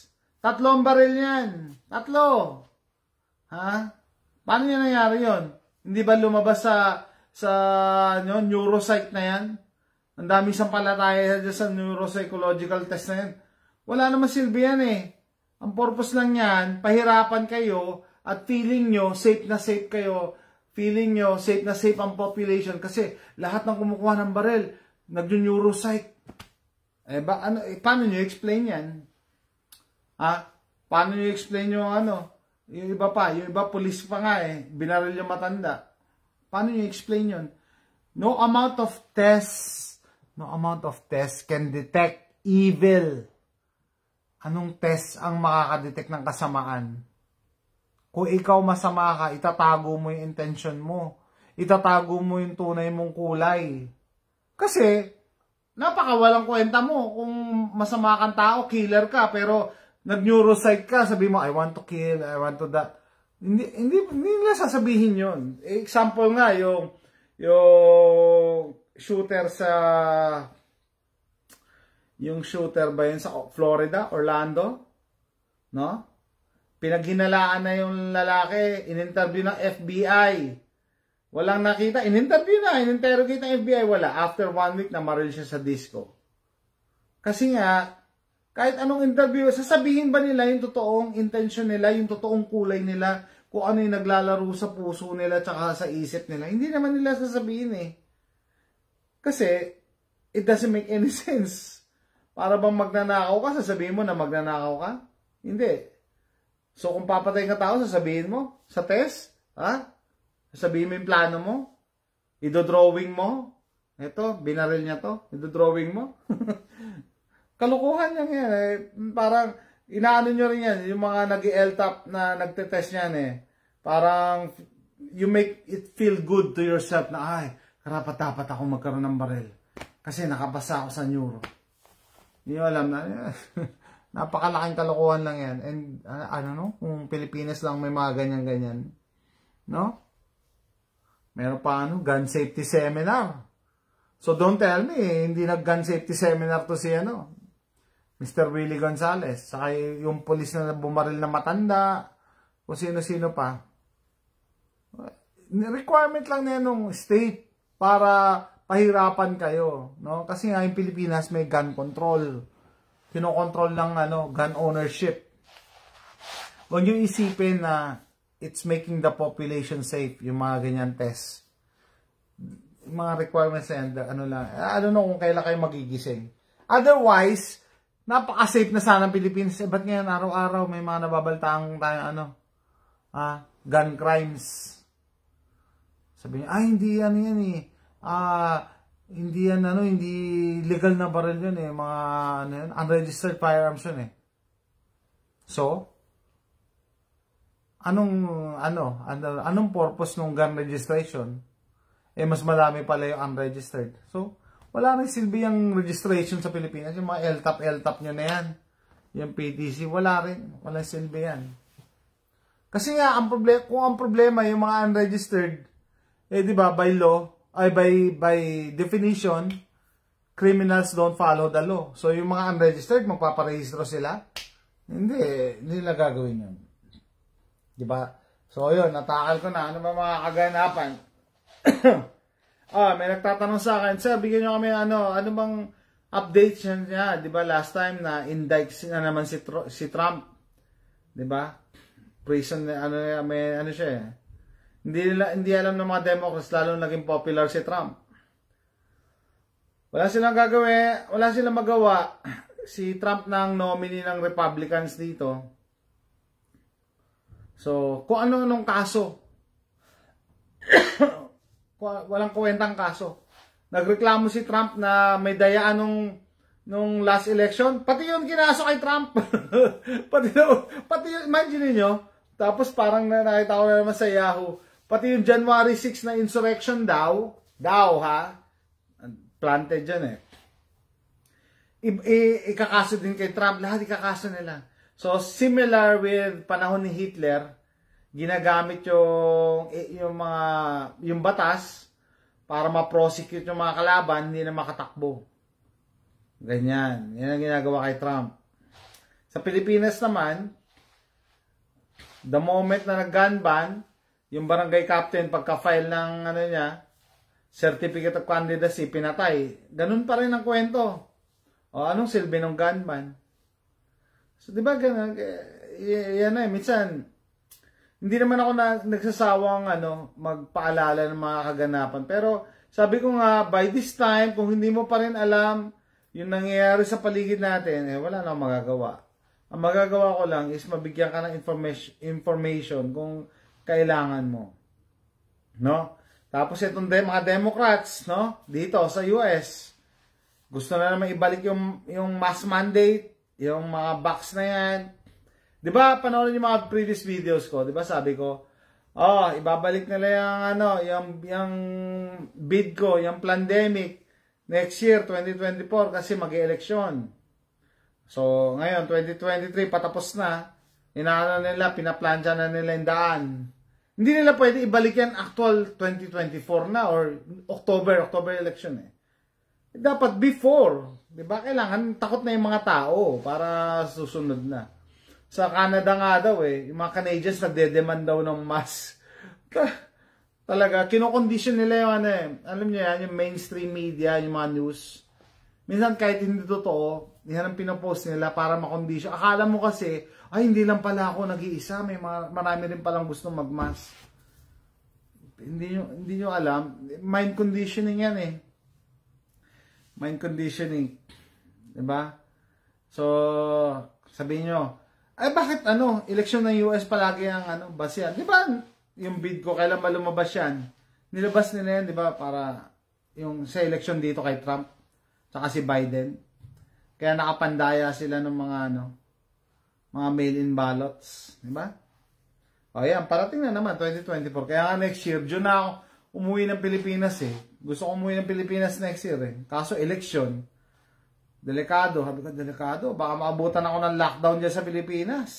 3 baril yan. 3. Ha? Paano niya nangyari yun? Hindi ba lumabas sa neuropsych na yan? Ang daming sampalataya sa neuropsychological test na yan. Wala naman silbi yan Ang purpose lang yan, pahirapan kayo at feeling nyo safe na safe kayo. Feeling nyo safe na safe ang population kasi lahat ng kumukuha ng baril, nag-neuropsych. Paano nyo explain yan? Paano nyo explain yung yung iba police pa nga binaril yung matanda. Paano nyo explain yun? No amount of tests can detect evil. Anong test ang makakadetect ng kasamaan? Kung ikaw masama ka, itatago mo yung intention mo. Itatago mo yung tunay mong kulay. Kasi, napakawalang kwenta mo. Kung masama kang tao, killer ka. Pero, nag-neuropsych ka, sabi mo, I want to kill, I want to that. Hindi nila sasabihin yun. Example nga, yung shooter ba yun sa Florida, Orlando? No? Pinaghinalaan na yung lalaki, in-interview ng FBI. Walang nakita, in-interrogate ng FBI, wala. After 1 week, namaril siya sa disco. Kasi nga, kahit anong interview, sasabihin ba nila yung totoong intention nila, yung totoong kulay nila, kung ano yung naglalaro sa puso nila tsaka sa isip nila. Hindi naman nila sasabihin Kasi, it doesn't make any sense. Para bang magnanakaw ka, sasabihin mo na magnanakaw ka? Hindi. So, kung papatay ka tao, sasabihin mo? Sa test? Sasabihin mo yung plano mo? Idodrawing mo? Ito, binaril niya to. Idodrawing mo? Kalukuhan lang yan Parang, inaano nyo rin yan. Yung mga nag-LTAP na nagtetest yan Parang, you make it feel good to yourself na, karapat-dapat ako magkaroon ng baril. Kasi nakapasa ako sa neuro. Hindi alam na. Napakalaking kalokohan lang yan. And kung Pilipinas lang may mga ganyan-ganyan. No? Meron pa gun safety seminar. So don't tell me, hindi nag-gun safety seminar to si Mr. Willie Gonzales. Saka yung polis na bumaril na matanda. O sino-sino pa. Requirement lang na yan ng state para pahirapan kayo. No? Kasi nga yung Pilipinas may gun control. Kinokontrol lang gun ownership. Huwag nyo isipin na it's making the population safe, yung mga ganyan test. Yung mga requirements and lang. I don't know kung kailan kayo magigising. Otherwise, napaka-safe na sana ng Pilipinas. Ba't ngayon araw-araw may mga nababaltaang tayo gun crimes. Sabi niya, hindi yan hindi yan hindi legal na baril yun mga unregistered firearms yun So, anong purpose ng gun registration? Mas madami pala yung unregistered. So, wala nang silbi yung registration sa Pilipinas. Yung mga LTAP nyo na yan. Yung PTC, wala rin. Walang silbi yan. Kasi nga, kung ang problema yung mga unregistered, di ba, by law, by definition, criminals don't follow the law. So, yung mga unregistered, magpaparehistro sila? Hindi nila gagawin yun. Diba? So, yun, natakal ko na. Ano ba mga kaganapan? May nagtatanong sa akin, sir, bigyan nyo kami ano bang update niya? Diba, last time na indict na naman si Trump. Diba? Prison, may siya Hindi alam ng mga Democrats, lalo naging popular si Trump. Wala silang gagawin, wala silang magawa. Si Trump na ang nominee ng Republicans dito. So, kung ano-anong kaso. Walang kwentang kaso. Nagreklamo si Trump na may dayaan nung last election. Pati yun kinaso kay Trump. pati yun, imagine niyo. Tapos parang nakita ko na naman sa Yahoo. Pati yung January 6 na insurrection daw planted dyan ikakaso din kay Trump, lahat ikakaso nila. So, similar with panahon ni Hitler, ginagamit yung batas para ma-prosecute yung mga kalaban, hindi na makatakbo. Ganyan. Yan ang ginagawa kay Trump. Sa Pilipinas naman, the moment na nag-gun ban, yung barangay captain, pagka-file ng certificate of candidacy, pinatay. Ganun pa rin ang kwento. O, anong silbi ng gun ban? So, di ba, yan minsan, hindi naman ako nagsasawang magpaalala ng mga kaganapan. Pero, sabi ko nga, by this time, kung hindi mo pa rin alam yung nangyayari sa paligid natin, wala na akong magagawa. Ang magagawa ko lang is mabigyan ka ng information kung kailangan mo. No? Tapos itong mga Democrats, no? Dito sa US, gusto na naman ibalik yung mask mandate, yung mga box na yan. 'Di ba? Panoorin yung mga previous videos ko, 'di ba? Sabi ko, ibabalik nila yung bid ko, yung pandemic next year 2024 kasi mag-eleksyon. So, ngayon 2023 patapos na. Inaano nila, pinaplanja na nila yung daan. Hindi nila pwede ibalik yan actual 2024 na or October election eh. Dapat before, 'di ba? Kailangan takot na yung mga tao para susunod na. Sa Canada nga daw yung mga Canadians nagde-demand daw ng mask. Talaga, kinokondisyon nila yung alam niyo yan, yung mainstream media, yung mga news. Minsan kahit hindi totoo, yan ang pinopost nila para makondisyon. Akala mo kasi, hindi lang pala ako nag-iisa, marami rin palang gusto mag-mask. Hindi nyo alam, mind conditioning yan Mind conditioning. Diba? So, sabihin nyo, bakit eleksyon ng US palagi ang base yan? Di ba yung bid ko, kailan ba lumabas yan? Nilabas nila yan, di ba, para yung sa eleksyon dito kay Trump, tsaka si Biden. Kaya nakapandaya sila ng mga mga mail-in ballots, di ba? O yan, parating na naman 2024. Kaya nga next year, June na ako umuwi ng Pilipinas Gusto ko umuwi ng Pilipinas next year Kaso election. Delikado. Sabi ko, delikado. Baka maabutan ako ng lockdown dyan sa Pilipinas.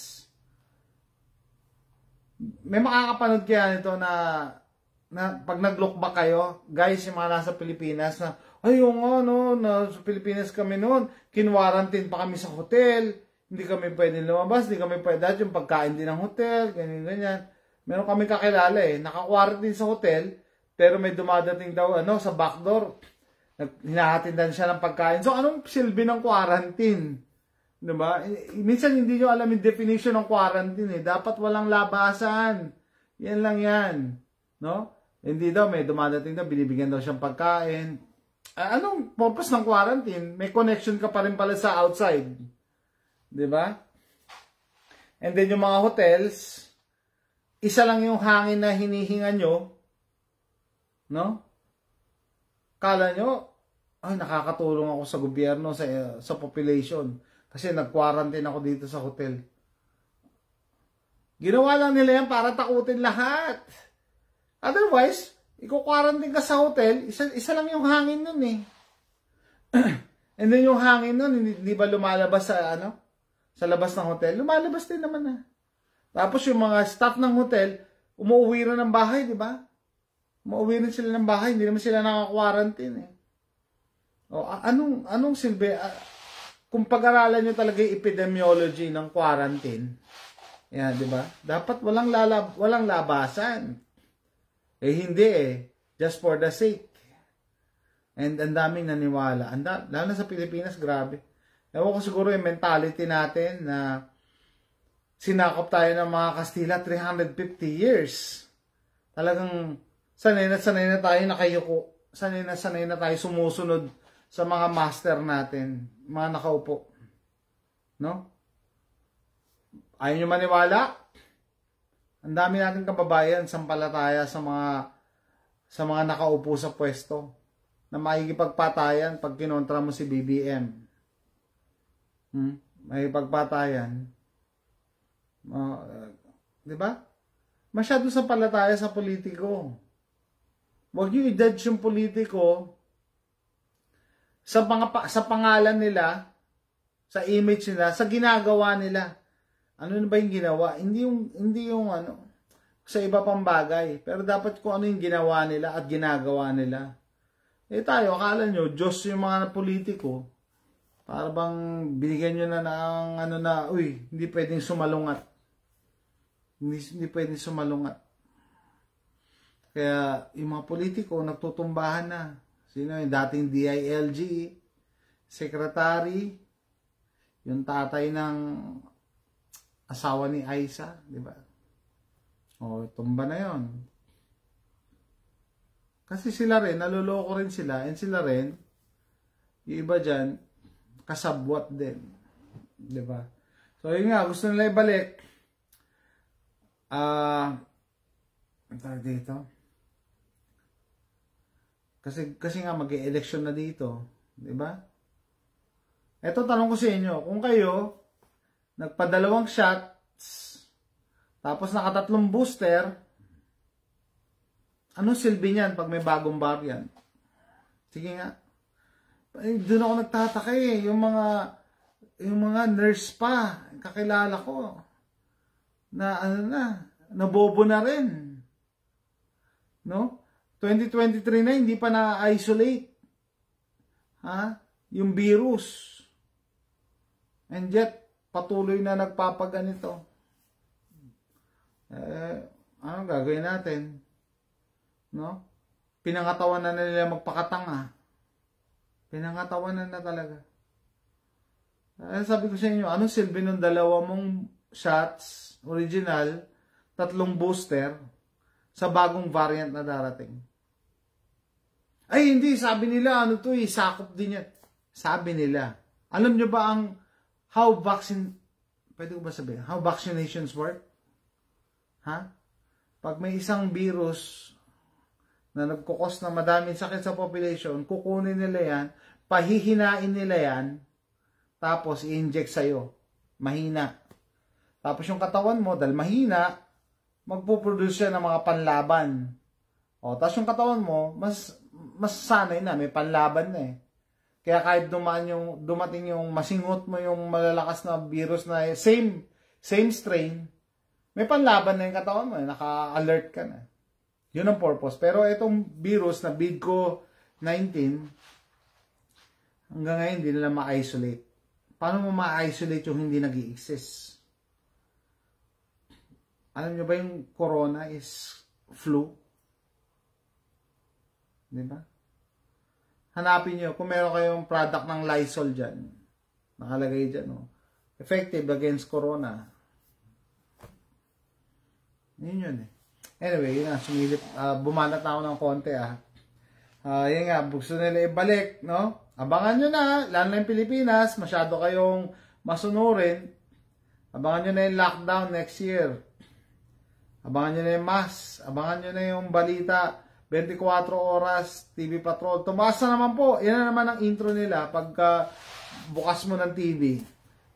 May makakapanood kaya nito na pag nag-look back kayo, guys, yung mga nasa Pilipinas na, nasa Pilipinas kami noon, kinwarantin pa kami sa hotel, hindi kami pwede lumabas, hindi kami pwede, dahil yung pagkain din ng hotel, ganyan. Meron kami kakilala naka-quarantine sa hotel, pero may dumadating daw, sa backdoor, hinahatindan siya ng pagkain. So, anong silbi ng quarantine? Diba? Minsan hindi nyo alam yung definition ng quarantine Dapat walang labasan. Yan lang yan. No? Hindi daw, may dumadating daw, binibigyan daw siyang pagkain. Anong purpose ng quarantine? May connection ka pa rin pala sa outside. Diba? And then yung mga hotels, isa lang yung hangin na hinihinga nyo. No? Kala nyo, nakakatulong ako sa gobyerno, sa population. Kasi nag-quarantine ako dito sa hotel. Ginawa lang nila yan para takutin lahat. Otherwise, i-quarantine ka sa hotel, isa lang yung hangin nun And then yung hangin nun, hindi ba lumalabas sa sa labas ng hotel? Lumalabas din naman Tapos yung mga staff ng hotel, umuwi rin ng bahay, di ba? Umuwi rin sila ng bahay, hindi naman sila naka-quarantine anong silbi? Kung pag-aralan nyo talaga yung epidemiology ng quarantine, yan, di ba? Dapat walang labasan. Hindi just for the sake. And ang daming naniwala. Lalo na sa Pilipinas, grabe. Ewan ko siguro yung mentality natin na sinakop tayo ng mga Kastila 350 years. Talagang sanay na tayo nakayuko. Sanay na tayo sumusunod sa mga master natin, mga nakaupo. No? Ayaw nyo maniwala? Ang dami natin kababayan sampalataya sa mga nakaupo sa pwesto na makikipagpatayan pag kinontra mo si BBM. Makikipagpatayan. Di ba? Masyado sampalataya sa politiko. Huwag nyo i-judge yung politiko sa pangalan nila, sa image nila, sa ginagawa nila. Ano na ba yung ginawa? Hindi yung sa iba pang bagay. Pero dapat kung ano yung ginawa nila at ginagawa nila. Tayo, akala nyo, Diyos yung mga politiko. Para bang binigyan nyo na ng hindi pwedeng sumalungat. Hindi pwedeng sumalungat. Kaya yung mga politiko nagtutumbahan na. Sino yung dating DILG, secretary, yung tatay ng asawa ni Aisa, di ba? Tumba na yon. Kasi sila rin, naluloko rin sila, and sila rin, yung iba dyan, kasabwat din. Diba? So, yun nga, gusto nila ibalik. Dito. Kasi nga mag-e-election na dito. Diba? Eto, tanong ko sa inyo, kung kayo, nagpadalawang shots, tapos nakatatlong booster, anong silbi niyan pag may bagong variant? Sige nga. Doon ako nagtataka eh. Yung mga nurse pa, kakilala ko, na nabobo na rin. No? 2023 na, hindi pa na-isolate. Yung virus. And yet, patuloy na nagpapaganito. Anong gagawin natin? No? Pinangatawan na nila magpakatanga. Pinangatawan na talaga. Sabi ko sa inyo, anong silbi ng dalawa mong shots, original, 3 booster, sa bagong variant na darating? Ay, hindi. Sabi nila, sakop din yan. Sabi nila. Alam nyo ba ang pwede ko ba sabihin? How vaccinations work? Pag may isang virus na nagkukos ng madaming sakit sa population, kukunin nila yan, pahihinain nila yan, tapos i-inject sa'yo. Mahina. Tapos yung katawan mo, dahil mahina, magpuproduce siya ng mga panlaban. Tapos yung katawan mo, mas sanay na, may panlaban na eh. Kaya kahit dumating yung masingot mo yung malalakas na virus na same strain, may panlaban na yung katawan mo, naka-alert ka na. Yun ang purpose. Pero itong virus na VIDCO-19, hanggang ngayon hindi nila ma-isolate. Paano mo ma-isolate yung hindi nag-i-exist? Alam nyo ba yung corona is flu? Diba? Hanapin nyo, kung meron kayong product ng Lysol dyan, nakalagay dyan, effective against corona. Yun eh. Anyway, yun na, sumilip, bumanat na ako ng konti yun nga, gusto nila ibalik, no? Abangan nyo na, lalo na yung Pilipinas, masyado kayong masunurin. Abangan nyo na yung lockdown next year. Abangan nyo na yung mask, abangan nyo na yung balita, 24 oras, TV Patrol. Tumaas na naman po, yan na naman ang intro nila pagka bukas mo ng TV.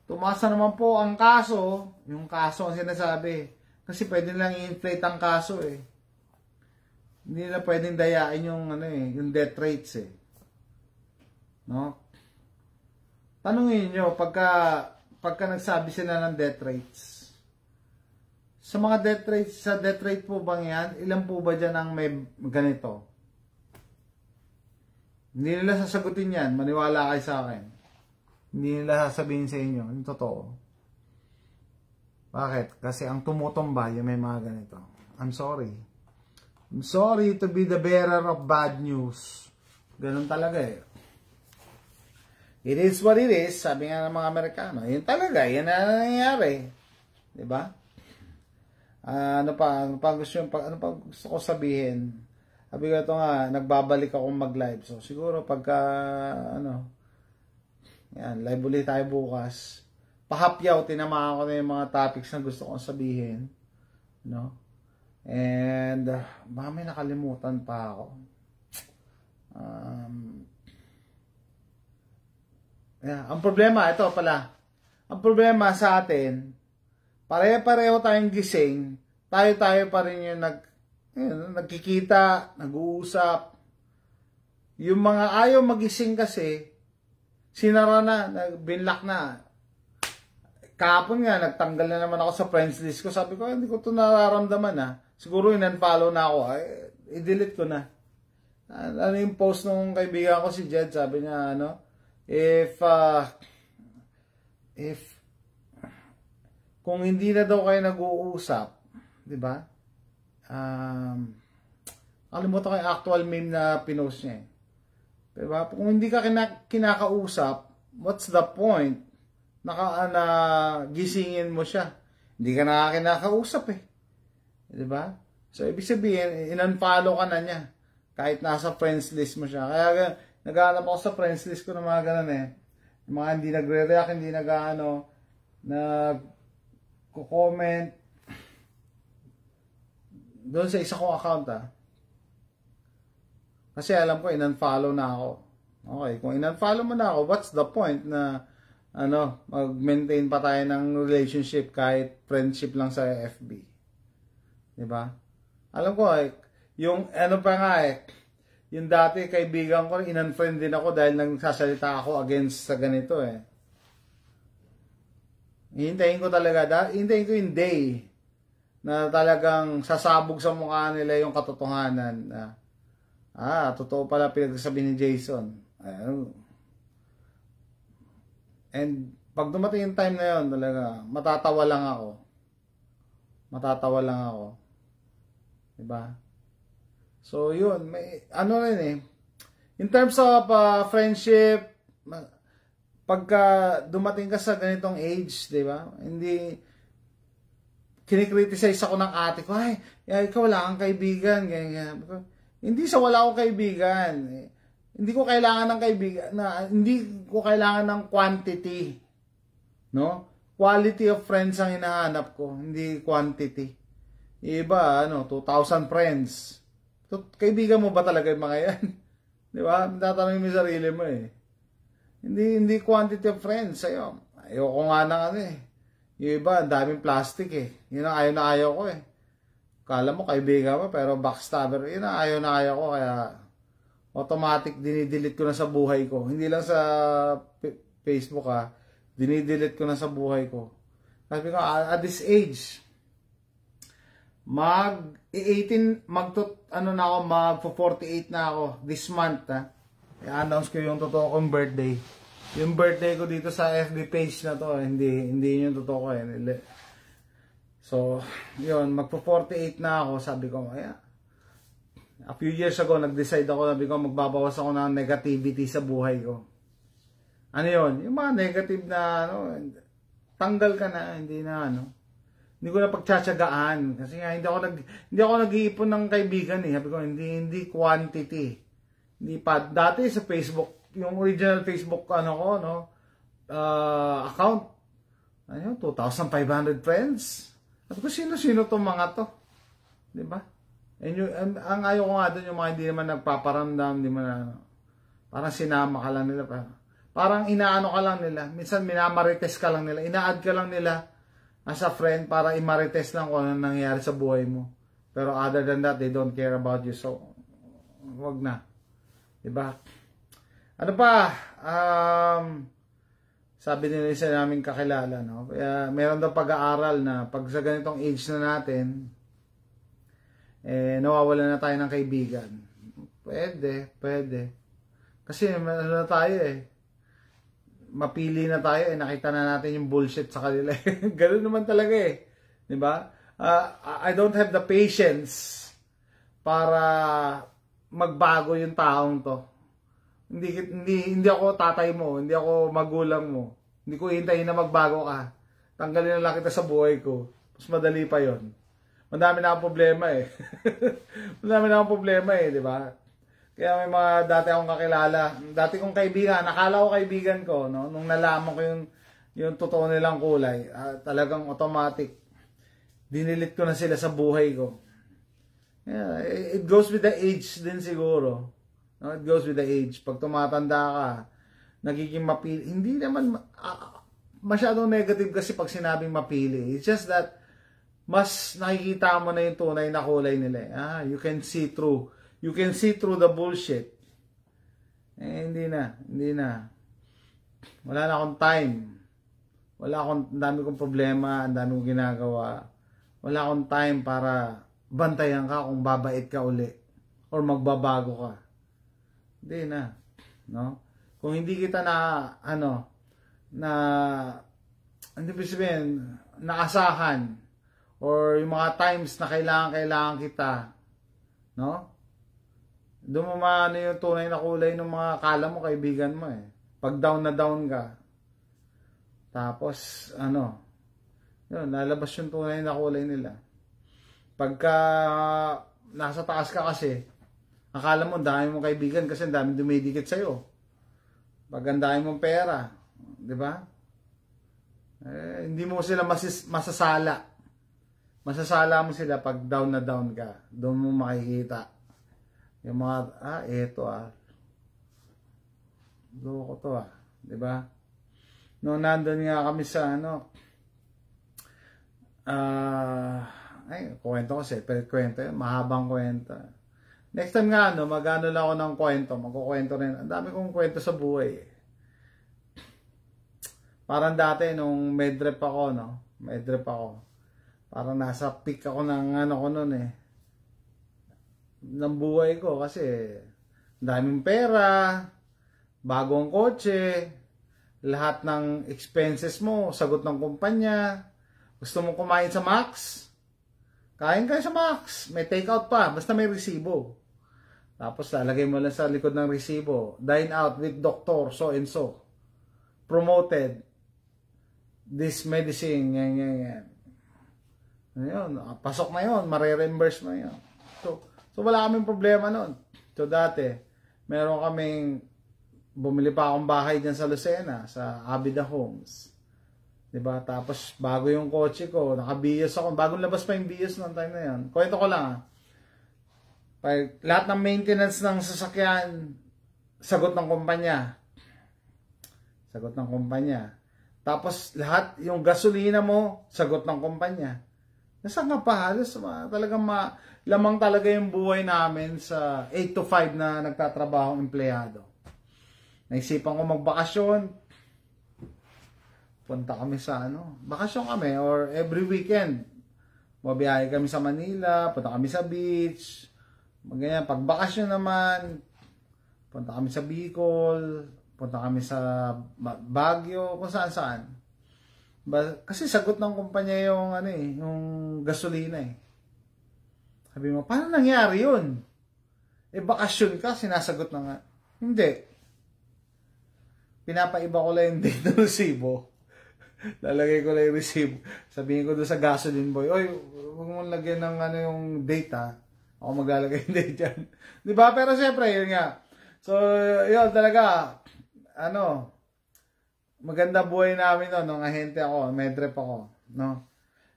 Tumaas na naman po ang kaso, yung kaso ang sinasabi. Kasi pwede lang i-inflate ang kaso eh. Hindi nila pwedeng dayain yung death rates eh. No? Tanungin nyo, pagka nagsabi sila ng death rates, sa mga death rates, sa death rate po bang yan, ilan po ba dyan ang may ganito? Hindi nila sasagutin yan, maniwala kayo sa akin. Hindi nila sasabihin sa inyo, yung totoo. Bakit? Kasi ang tumutumba yung may mga ganito. I'm sorry. I'm sorry to be the bearer of bad news. Ganun talaga eh. It is what it is, sabi nga ng mga Amerikano. Yun talaga, yan na nangyayari. Diba? Ano pa gusto ko sabihin? Sabi ko ito nga, nagbabalik akong mag-live. So siguro pagka, yan, live ulit tayo bukas. Pahapyaw, tinamaan ko na yung mga topics na gusto kong sabihin. No? And, baka may nakalimutan pa ako. Ang problema, ito pala. Ang problema sa atin, pareho-pareho tayong gising, tayo-tayo pa rin yung nagkikita, nag-uusap. Yung mga ayaw magising kasi, sinara na, binlock na. Kahapon nga, nagtanggal na naman ako sa friends list ko. Sabi ko, hindi ko ito nararamdaman Siguro in-unfollow na ako. I-delete ko na. Ano yung post nung kaibigan ko si Jed, sabi niya, if kung hindi na daw kayo nag-uusap, di ba? Kalimutan ko yung actual meme na pinost niya. Diba? Kung hindi ka kinakausap, what's the point? Gisingin mo siya. Hindi ka kinakausap eh. Diba? So, ibig sabihin, in-unfollow ka na niya. Kahit nasa friends list mo siya. Kaya, naghahanap ako sa friends list ko ng mga ganun eh. Yung mga hindi nagre-react, hindi nag-comment doon sa isa kong account Kasi alam ko, in-unfollow na ako. Okay, kung in-unfollow mo na ako, what's the point na mag-maintain pa tayo ng relationship kahit friendship lang sa FB? Diba? Alam ko, yung yung dati kaibigan ko, in-unfriend din ako dahil nagsasalita ako against sa ganito Hintayin ko yung day na talagang sasabog sa mukha nila yung katotohanan na totoo pala pinagsasabi ni Jason. And pag dumating yung time na yun, talaga matatawa lang ako. Diba? So yun, may in terms of friendship, pagka dumating ka sa ganitong age, diba? Hindi kinikriticize ako ng ate ko, ikaw wala kang kaibigan, ganyan. Hindi sa wala akong kaibigan. Hindi ko kailangan ng kaibigan, hindi ko kailangan ng quantity. No? Quality of friends ang hinahanap ko, hindi quantity. Iba, 2,000 friends. Kaibigan mo ba talaga yung mga yan? Di ba? Tatanungin mo yung sarili mo Hindi quantity of friends. Ayoko nga ng Yung iba, ang daming plastic Yun ang ayaw ko Kala mo kaibigan mo, pero backstabber. Yun ang ayaw ko, kaya automatic dinidelete ko na sa buhay ko. Hindi lang sa Facebook dinidelete ko na sa buhay ko. Sabi ko, at this age, mag-18, mag-48 na ako this month I-announce ko yung totoo kong birthday. Yung birthday ko dito sa FB page na to, hindi yung totoo ko So, yun, magpo-48 na ako, sabi ko, a few years ago, nag-decide ako, sabi ko, magbabawas ako ng negativity sa buhay ko. Ano yun? Yung mga negative na, tanggal ka na, hindi hindi ko na pagtsatsagaan. Kasi nga, hindi ako nag-iipon ng kaibigan Sabi ko, hindi quantity. Hindi pa, dati sa Facebook, yung original Facebook, account, 2,500 friends. Sabi ko, sino-sino tong mga to? Diba? Ang ayaw ko nga doon yung mga hindi naman nagpaparamdam, hindi man parang sinama ka lang nila. Parang inaano ka lang nila. Minsan minamarites ka lang nila. Ina-add ka lang nila as a friend para imarites lang kung ano nangyayari sa buhay mo. Pero other than that, they don't care about you. So, wag na. Diba? Ano pa? Sabi nila isa naming kakilala, Kaya meron daw pag-aaral na pag sa ganitong age na natin, nawawala na tayo ng kaibigan. Pwede. Kasi na tayo mapili na tayo nakita na natin yung bullshit sa kanila. Ganun naman talaga Diba? I don't have the patience para magbago yung taong to. Hindi ako tatay mo, hindi ako magulang mo. Hindi ko hintayin na magbago ka. Tanggalin na lang kita sa buhay ko. Mas madali pa yon. Madami na akong problema Madami na akong problema di ba? Kaya may mga dati akong kakilala, dati kong kaibigan, nakala ko kaibigan ko, nung nalaman ko yung totoo nilang kulay, talagang automatic, dinilit ko na sila sa buhay ko. Yeah, it goes with the age din siguro. It goes with the age. Pag tumatanda ka, nagiging mapili. Hindi naman masyadong negative kasi pag sinabing mapili. It's just that mas nakikita mo na yung tunay na kulay nila. You can see through. You can see through the bullshit. Hindi na. Wala na akong time. Ang dami kong problema, ang dami kong ginagawa. Wala akong time para bantayan ka kung babait ka uli or magbabago ka. Hindi na, Kung hindi kita hindi ba sabihin, naasahan or yung mga times na kailangan kita, doon mo yung tunay na kulay ng mga akala mo, kaibigan mo Pag down na down ka, tapos, yun, lalabas yung tunay na kulay nila. Pagka nasa taas ka kasi, akala mo, dami mong kaibigan kasi ang daming dumidikit sa'yo. Pag ang dami mong pera, 'Di ba? Hindi mo sila masasala. Masasala mo sila pag down na down ka. Doon mo makikita. Yung mga, eto loko to 'di ba? No, nandun nga kami sa kwento ko separate kwento yun. Mahabang kwento. Next time nga, magano lang ako ng kwento. Magkukwento rin. Ang dami kong kwento sa buhay. Parang dati, nung medrep ako, Medrep ako. Parang nasa peak ako ng ko nun ng buhay ko. Kasi, daming pera, bagong kotse, lahat ng expenses mo, sagot ng kumpanya. Gusto mong kumain sa Max? Kain kayo sa Max. May takeout pa. Basta may resibo. Tapos lalagay mo lang sa likod ng resibo. Dine out with doctor so and so. Promoted. This medicine. Yan. Ayun. Pasok na yun. Mare-reimburse na yun. So wala kaming problema nun. So dati, meron kaming bumili pa akong bahay dyan sa Lucena. Sa Abida Homes. Diba? Tapos, bago yung kotse ko, naka-BS ako. Bagong labas pa yung BS noong time na yun. Kwento ko lang lahat ng maintenance ng sasakyan, sagot ng kumpanya. Sagot ng kumpanya. Tapos, lahat, yung gasolina mo, sagot ng kumpanya. Nasaan nga pa? Halos, talagang lamang talaga yung buhay namin sa 8 to 5 na nagtatrabaho empleyado. Naisipan ko magbakasyon. Punta kami sa bakasyon kami or every weekend. Mabiyahe kami sa Manila, punta kami sa beach. Ganyan, pag bakasyon naman, punta kami sa Bicol, punta kami sa Baguio, kung saan-saan. Kasi sagot ng kumpanya yung yung gasolina Sabi mo, paano nangyari yun? Bakasyon ka, sinasagot na nga. Hindi. Pinapaiba ko lang yung date ng resibo. Lalagay ko lang yung receipt. Sabihin ko doon sa gasoline boy, oy, huwag mong lagyan ng yung date Ako maglalagay yung date dyan. Diba? Pero syempre, yun nga. So, yun talaga. Maganda buhay namin nung ahente ako. Medrep ako.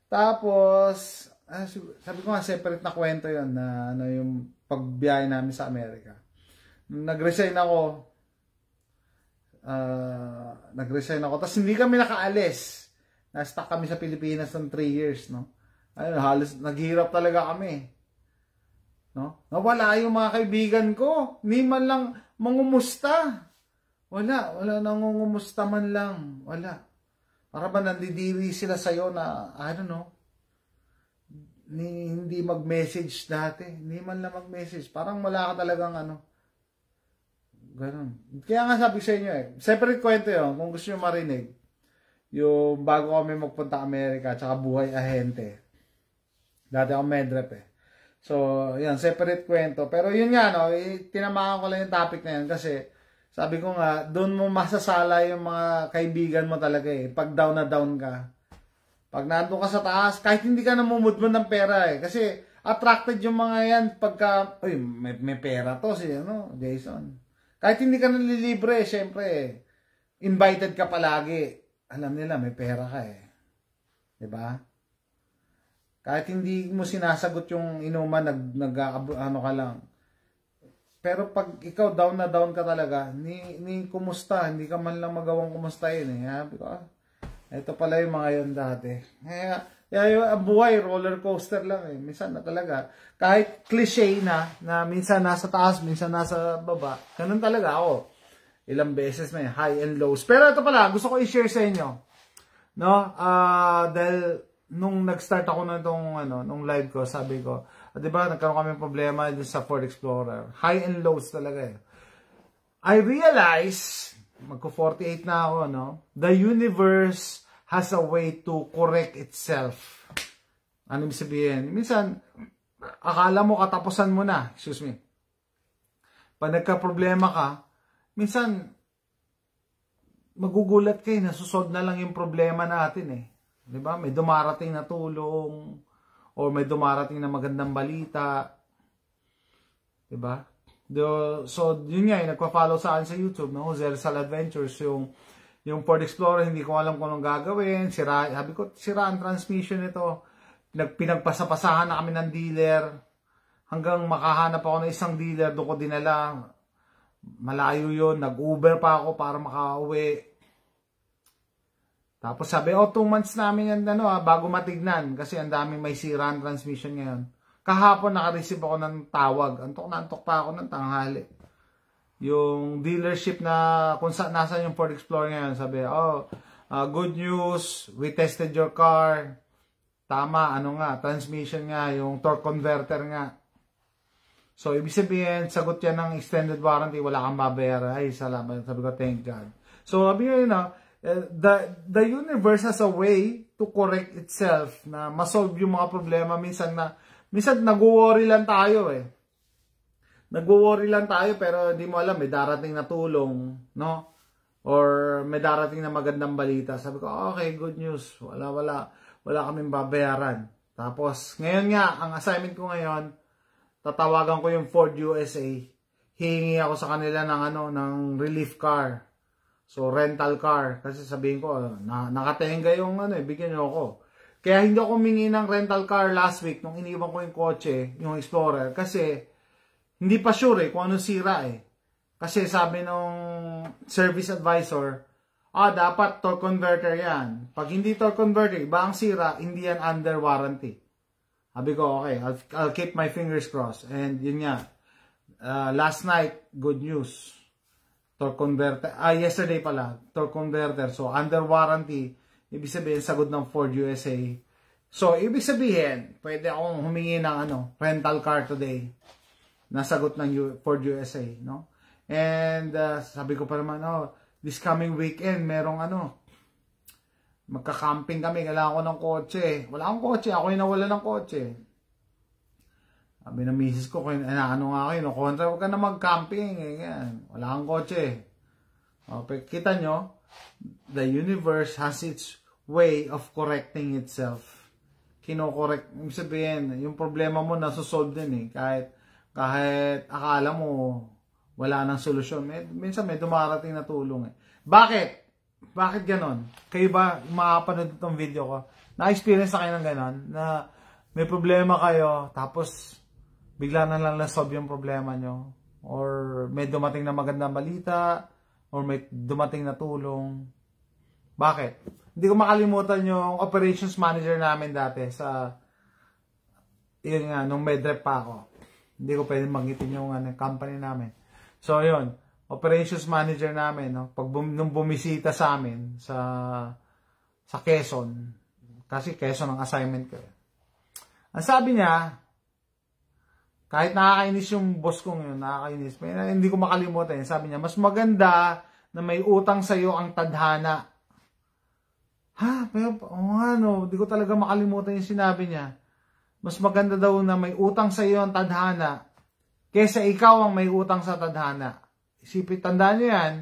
Tapos, sabi ko nga, separate na kwento yun na yung pagbiyahe namin sa Amerika. Nag-resign ako. Tapos hindi kami nakaalis. Na-stuck kami sa Pilipinas ng 3 years, halos naghirap talaga kami. Nawala yung mga kaibigan ko. Hindi man lang mangumusta. Wala nangungumusta man lang. Wala. Para ba nandidiri sila sa'yo na, hindi mag-message dati. Hindi man lang mag-message. Parang wala ka talagang Ganun. Kaya nga sabi sa inyo separate kwento yun, kung gusto nyo marinig, yung bago kami magpunta Amerika, tsaka buhay ahente. Dati ako medrep So, yan, separate kwento. Pero yun nga, tinamaan ko lang yung topic na yan kasi sabi ko nga, doon mo masasala yung mga kaibigan mo talaga pag down na down ka. Pag nandun ka sa taas, kahit hindi ka namumudmod ng pera Kasi attracted yung mga yan pagka, may pera to si Jason. Kahit hindi ka nalilibre, syempre, invited ka palagi. Alam nila, may pera ka Diba? Kahit hindi mo sinasagot yung inuman, ka lang. Pero pag ikaw down na down ka talaga, ni kumusta, hindi ka man lang magawang kumustahin Sabi ko, ito pala yung mga yun dati. Kaya yung buhay, roller coaster lang Minsan na talaga. Kahit cliche na minsan nasa taas, minsan nasa baba. Ganun talaga ako. Ilang beses may high and lows. Pero ito pala, gusto ko i-share sa inyo. Dahil nung nag-start ako na nung live ko, sabi ko, di ba, nagkaroon kami problema dun sa Ford Explorer. High and lows talaga I realize, magko-48 na ako, the universe has a way to correct itself. Ano ibig sabihin? Minsan, akala mo katapusan mo na. Excuse me. Pag nagka-problema ka, minsan, magugulat kayo, nasusolve na lang yung problema natin Diba? May dumarating na tulong, or may dumarating na magandang balita. Diba? So, yun nga, nagpa-follow sa akin sa YouTube, Jose Rizal Adventures, yung Yung Ford Explorer, hindi ko alam kung anong gagawin. Sabi ko, sira ang transmission nito. Pinagpasapasahan na kami ng dealer. Hanggang makahanap ako ng isang dealer, doon ko dinala. Malayo yun. Nag-Uber pa ako para makauwi. Tapos sabi, 2 months namin yan, bago matignan. Kasi ang daming may sira ang transmission ngayon. Kahapon naka-receive ako ng tawag. Antok na antok pa ako ng tanghali. Yung dealership na kung nasa yung Ford Explorer ngayon, sabi, good news, we tested your car. Tama, transmission nga, yung torque converter nga. So, ibig sabihin, sagot yan ng extended warranty, wala kang babayaran. Ay, salamat. Sabi ko, thank God. So, sabi nyo, the universe has a way to correct itself na masolve yung mga problema. Minsan nag-worry lang tayo Nag-worry lang tayo pero hindi mo alam, may darating na tulong, no? Or may darating na magandang balita. Sabi ko, okay, good news. Wala kaming babayaran. Tapos, ngayon nga, ang assignment ko ngayon, tatawagan ko yung Ford USA. Hihingi ako sa kanila ng relief car. So, rental car. Kasi sabihin ko, nakatenga yung bigyan nyo ako. Kaya hindi ako humingi ng rental car last week nung iniwan ko yung kotse, yung Explorer. Kasi, hindi pa sure kung anong sira Kasi sabi nung service advisor, dapat torque converter yan. Pag hindi torque converter, iba ang sira, hindi yan under warranty. Sabi ko, okay, I'll keep my fingers crossed. And yun nga, last night, good news. Torque converter, yesterday pala, torque converter. So, under warranty, ibig sabihin, sagot ng Ford USA. So, ibig sabihin, pwede akong humingi ng rental car today. Nasagot ng Ford USA, no? And sabi ko pa naman, this coming weekend, merong magka-camping kami, kailangan ko ng kotse. Wala akong kotse, ako yung nawala ng kotse. Sabi ng misis ko, kontra, huwag ka na mag-camping. Wala akong kotse. Okay, kita nyo, the universe has its way of correcting itself. Kino-correct, ibig sabihin, yung problema mo nasusolve din kahit akala mo wala nang solusyon. Minsan may dumarating na tulong Bakit? Bakit ganon? Kayo ba makapanood itong video ko? Na-experience na kayo ng ganon? Na may problema kayo, tapos bigla na lang na-solve yung problema nyo? Or may dumating na magandang balita? Or may dumating na tulong? Bakit? Hindi ko makalimutan yung operations manager namin dati sa yun nga, nung medrep pa ako. Hindi ko pwede magitin yung company namin. So, yun. Operations manager namin, nung bumisita sa amin sa Quezon. Kasi Quezon ang assignment ko. Ang sabi niya, kahit nakakainis yung boss ko ngayon, nakakainis. Hindi ko makalimutan. Sabi niya, mas maganda na may utang sa'yo ang tadhana. Pero, di ko talaga makalimutan yung sinabi niya. Mas maganda daw na may utang sa iyo ang tadhana kesa ikaw ang may utang sa tadhana. Isipin, tandaan nyo yan.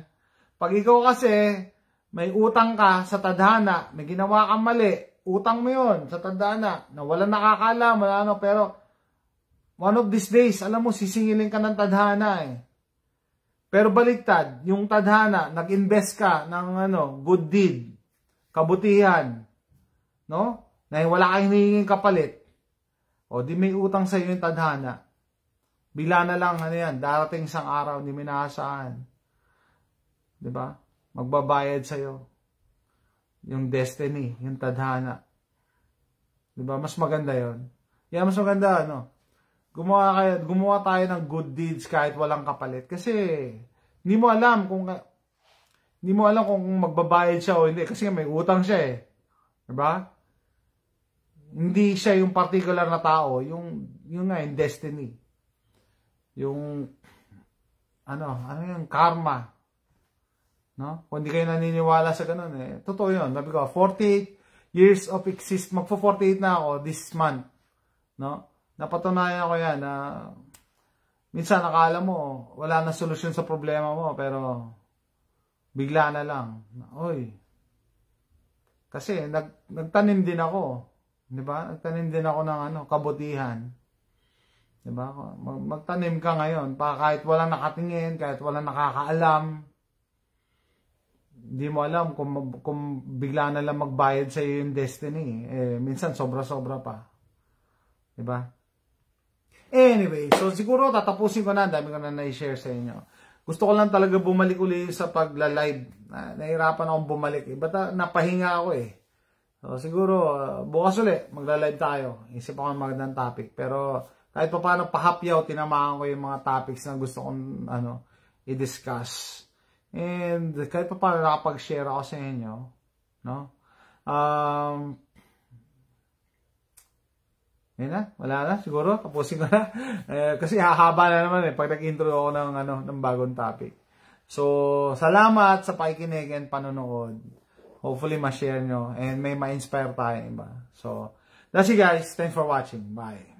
Pag ikaw kasi may utang ka sa tadhana, may ginawa kang mali, utang mo yun sa tadhana, na walang nakakaalam, pero one of these days, alam mo, sisingilin ka ng tadhana Pero baliktad, yung tadhana, nag-invest ka ng good deed, kabutihan, no? Na wala kang hinihinging kapalit. O di may utang sa iyo yung tadhana. Bila na lang, darating isang araw, hindi mo inaasahan. Diba? Magbabayad sa iyo yung destiny, yung tadhana. Diba? Mas maganda yon. Mas maganda, gumawa tayo ng good deeds kahit walang kapalit. Kasi, hindi mo alam kung magbabayad siya o hindi. Kasi may utang siya Diba? Hindi siya yung particular na tao, yung destiny. Yung yung karma. No? Kung hindi kayo naniniwala sa ganun totoo yun. Sabi ko, 48 years of magpo-48 na ako this month. No? Napatunayan ko yan na minsan akala mo wala na solusyon sa problema mo, pero bigla na lang. Kasi nagtanim din ako. Diba? Nagtanim din ako ng kabutihan. Diba? Magtanim ka ngayon, kahit walang nakatingin, kahit walang nakakaalam. Hindi mo alam kung bigla na lang magbayad sa iyo yung destiny. Minsan sobra-sobra pa. Diba? Anyway, so siguro tatapusin ko na. Dami ko na na-share sa inyo. Gusto ko lang talaga bumalik uli sa pagla-live. Nahirapan akong bumalik. Ba't napahinga ako eh. So siguro, bukas ulit, magla-live tayo. Isip ako ng magandang topic. Pero kahit pa paano pahapyaw, tinamaan ko yung mga topics na gusto kong i-discuss. And kahit pa paano nakapag-share ako sa inyo. No? Yun na, wala na. Siguro, tapusin ko na. Kasi hahaba na naman pag nag-intro ako ng bagong topic. So, salamat sa pakikinig and panonood. Hopefully, ma-share nyo. And may ma-inspire tayo iba. So, that's it guys. Thanks for watching. Bye.